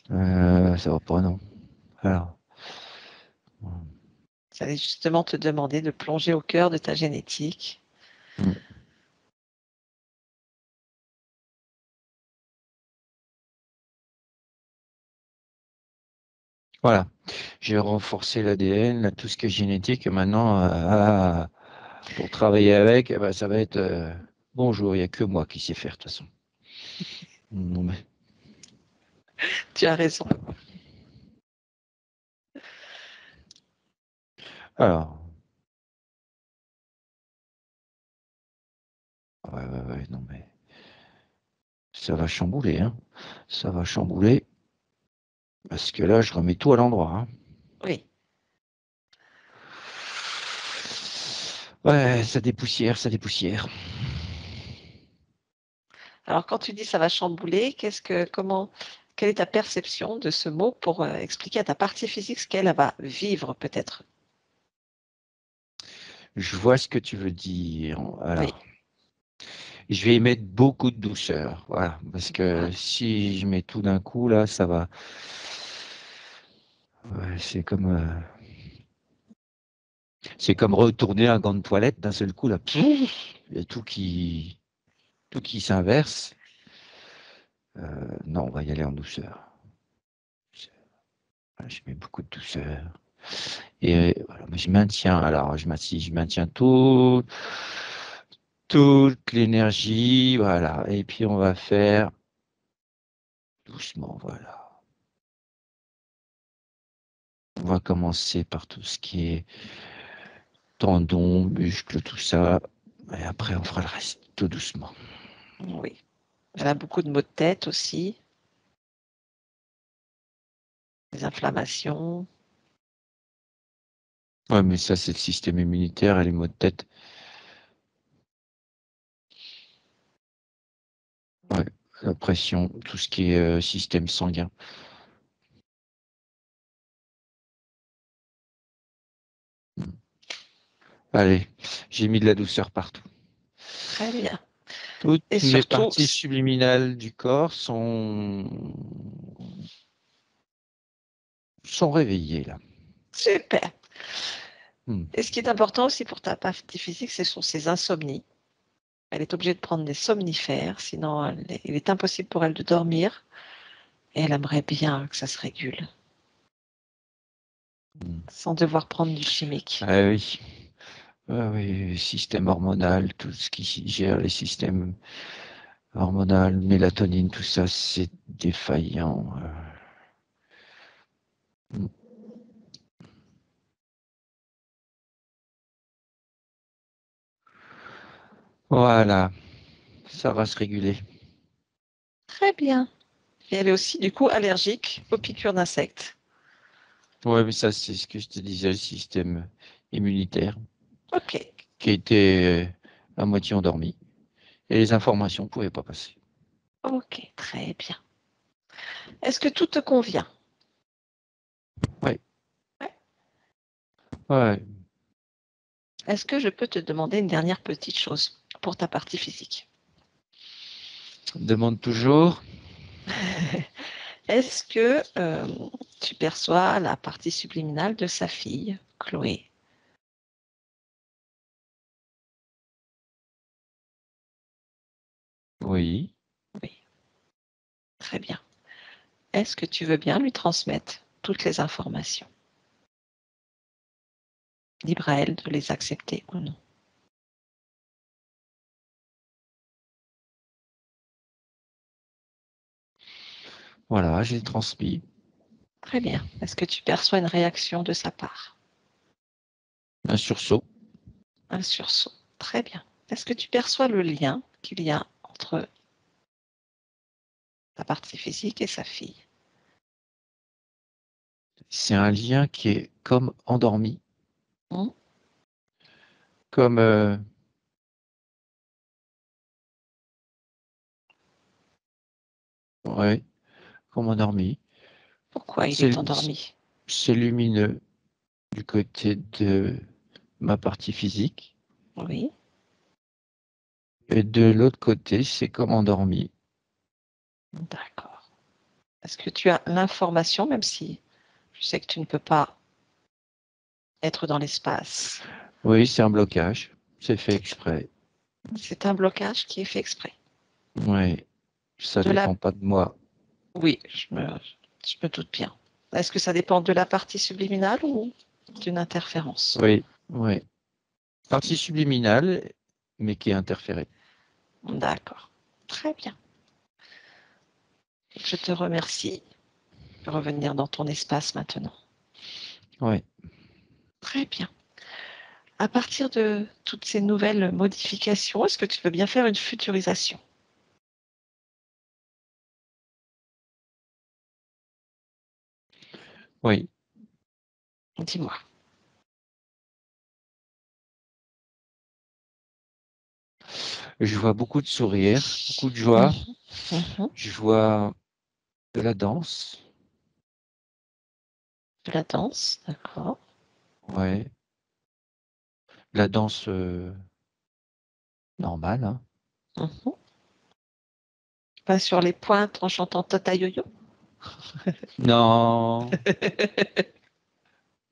Ça va pas, non. Alors, J'allais justement te demander de plonger au cœur de ta génétique. hmm. Voilà, j'ai renforcé l'ADN, là, tout ce qui est génétique, et maintenant, pour travailler avec, eh ben, ça va être bonjour, il n'y a que moi qui sais faire, de toute façon. Non, mais, Tu as raison. alors, ouais, non, mais ça va chambouler, hein. Ça va chambouler, parce que là, je remets tout à l'endroit, hein. Oui. Ouais, ça dépoussière, ça dépoussière. Alors quand tu dis ça va chambouler, quelle est ta perception de ce mot pour expliquer à ta partie physique ce qu'elle va vivre peut-être? Je vois ce que tu veux dire. Oui. Alors, je vais y mettre beaucoup de douceur, voilà, parce que Ah, si je mets tout d'un coup, là, ça va. Ouais, c'est comme retourner un gant de toilette d'un seul coup, là. Il y a tout qui s'inverse. Non, on va y aller en douceur. Voilà, je mets beaucoup de douceur. Et voilà, je maintiens, alors je maintiens toute l'énergie, voilà. Et puis on va faire doucement, voilà. On va commencer par tout ce qui est tendons, muscles, tout ça. Et après, on fera le reste tout doucement. oui. Elle a beaucoup de maux de tête aussi, des inflammations. Ouais, mais ça, c'est le système immunitaire et les maux de tête. Ouais, la pression, tout ce qui est système sanguin. Allez, j'ai mis de la douceur partout. Très bien. Toutes Et mes surtout, parties subliminales du corps sont réveillées là. super. Hmm. Et ce qui est important aussi pour ta partie physique, ce sont ses insomnies. Elle est obligée de prendre des somnifères, sinon il est impossible pour elle de dormir. Et elle aimerait bien que ça se régule, sans devoir prendre du chimique. Ah oui. Ah oui, système hormonal, tout ce qui gère les systèmes hormonaux, mélatonine, tout ça, c'est défaillant. Hmm. Voilà, ça va se réguler. Très bien. Et elle est aussi, du coup, allergique aux piqûres d'insectes. Ouais, mais ça, c'est ce que je te disais, le système immunitaire Ok, qui était à moitié endormi et les informations ne pouvaient pas passer. ok, très bien. Est-ce que tout te convient? Ouais, Ouais. ouais. Est-ce que je peux te demander une dernière petite chose pour ta partie physique? Demande toujours. Est-ce que tu perçois la partie subliminale de sa fille, Chloé? Oui, Oui, très bien. Est-ce que tu veux bien lui transmettre toutes les informations? Libre à elle de les accepter ou non. voilà, j'ai transmis Très bien. Est-ce que tu perçois une réaction de sa part? un sursaut. Un sursaut. Très bien. Est-ce que tu perçois le lien qu'il y a entre ta partie physique et sa fille? C'est un lien qui est comme endormi, Hmm. comme ouais, comme endormi. Pourquoi il est C'est endormi? c'est lumineux du côté de ma partie physique Oui, et de l'autre côté, c'est comme endormi. d'accord. Est-ce que tu as l'information, même si je sais que tu ne peux pas être dans l'espace? Oui, c'est un blocage. C'est fait C'est exprès. c'est un blocage qui est fait exprès. Oui, ça De la... dépend pas de moi. Oui, je me doute bien. Est-ce que ça dépend de la partie subliminale ou d'une interférence? Oui, oui. Partie subliminale, mais qui est interférée. D'accord. Très bien. Je te remercie. Tu peux revenir dans ton espace maintenant. Oui, Très bien. À partir de toutes ces nouvelles modifications, est-ce que tu veux bien faire une futurisation? oui. Dis-moi. Je vois beaucoup de sourires, beaucoup de joie. Mhm, mhm. Je vois de la danse. De la danse, d'accord. Ouais. De la danse normale, hein. Mhm. Pas sur les pointes en chantant Tata Yo-Yo? Non,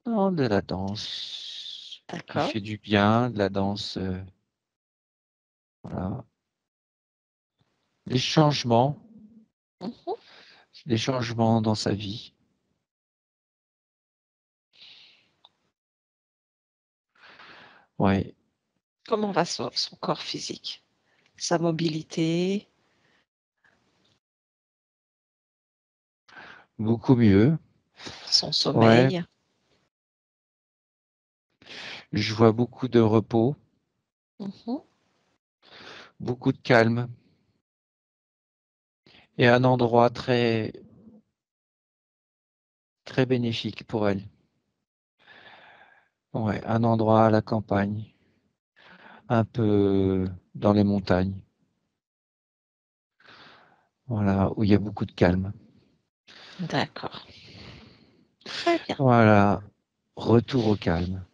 non, de la danse qui D'accord. fait du bien, de la danse, voilà. Des changements, Mhm. des changements dans sa vie. Ouais, Comment va son corps physique? Sa mobilité? beaucoup mieux. Son Ouais, sommeil? je vois beaucoup de repos, Mhm. beaucoup de calme et un endroit très, très bénéfique pour elle. Ouais, un endroit à la campagne, un peu dans les montagnes, voilà, où il y a beaucoup de calme. D'accord. Très bien. Voilà, retour au calme.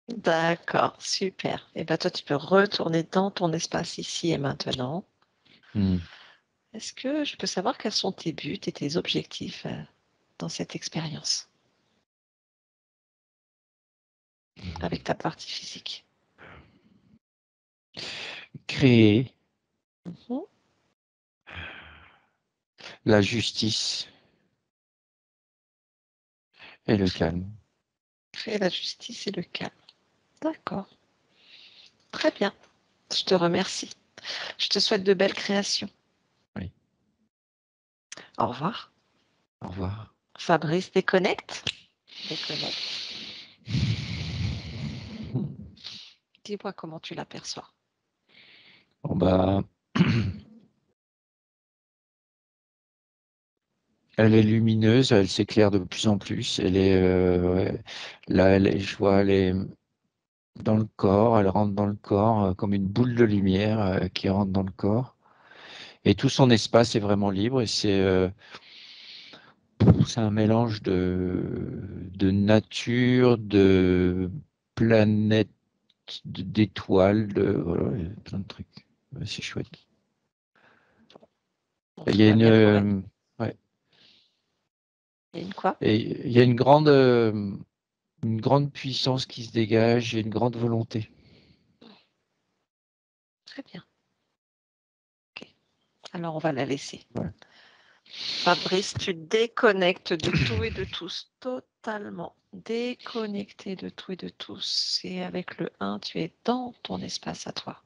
D'accord, super. Et bien toi, tu peux retourner dans ton espace ici et maintenant. Hmm. Est-ce que je peux savoir quels sont tes buts et tes objectifs dans cette expérience avec ta partie physique? Créer Mhm. la justice et le calme. Créer la justice et le calme. D'accord. Très bien. Je te remercie. Je te souhaite de belles créations. Oui. Au revoir. Au revoir. Fabrice, déconnecte. Déconnecte. Dis-moi comment tu l'aperçois. Bon, bah, elle est lumineuse, elle s'éclaire de plus en plus. Elle est, ouais, là, je vois, elle est dans le corps, elle rentre dans le corps comme une boule de lumière qui rentre dans le corps. Et tout son espace est vraiment libre et c'est un mélange de nature, de planète, d'étoiles, voilà, il y a plein de trucs. Ouais, c'est chouette. Bon, Il tout y a va bien pour elle. ouais, Il y a une quoi? et il y a une grande puissance qui se dégage et une grande volonté. Très bien. Ok. Alors, on va la laisser. Ouais. Fabrice, tu déconnectes de tout et de tous, totalement déconnecté de tout et de tous. Et avec le 1, tu es dans ton espace à toi,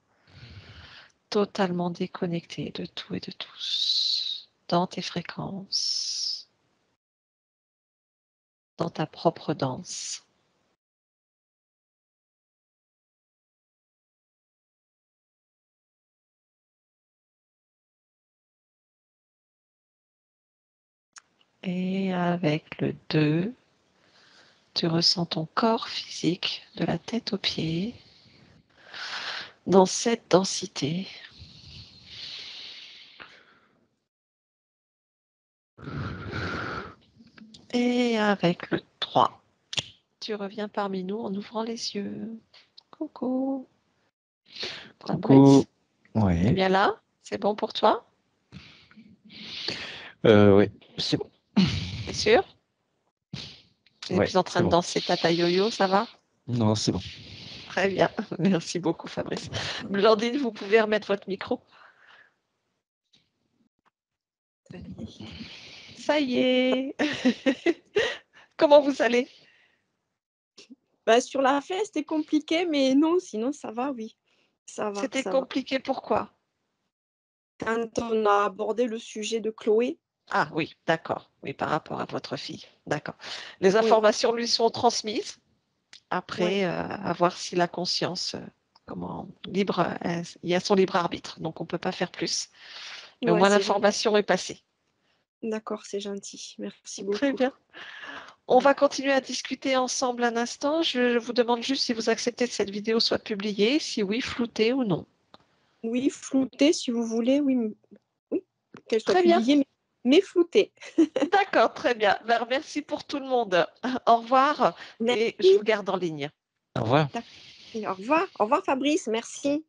totalement déconnecté de tout et de tous, dans tes fréquences, dans ta propre danse. Et avec le 2, tu ressens ton corps physique de la tête aux pieds dans cette densité. Et avec le 3, tu reviens parmi nous en ouvrant les yeux. Coucou. Coucou. Fabrice, t'es Ouais. bien là? C'est bon pour toi? Ouais, c'est bon. T'es sûr? Tu n'es Ouais, plus en train c'est de bon. danser tata yo-yo, ça va? Non, c'est bon. Très bien. Merci beaucoup, Fabrice. Blandine, vous pouvez remettre votre micro. Ça y est. Comment vous allez? Bah, sur la fin, c'était compliqué, mais non, sinon ça va, oui. Ça va, C'était ça va. compliqué, pourquoi? Quand on a abordé le sujet de Chloé, Ah oui, d'accord. Oui, par rapport à votre fille. D'accord. Les oui, informations lui sont transmises. ouais, Après, à voir si la conscience, comment libre, il y a son libre arbitre, donc on ne peut pas faire plus. Mais au ouais, moins c'est gentil. l'information est passée. D'accord, c'est gentil. Merci Très beaucoup. bien. On va continuer à discuter ensemble un instant. Je vous demande juste si vous acceptez que cette vidéo soit publiée, si oui, floutée ou non. Oui, flouté, si vous voulez, oui, oui, qu'elle soit Très bien. publiée, mais floutée. D'accord, très bien. Ben, merci pour tout le monde. Au revoir et je Merci. vous garde en ligne. Au revoir. Au revoir. Au revoir, Fabrice. Merci.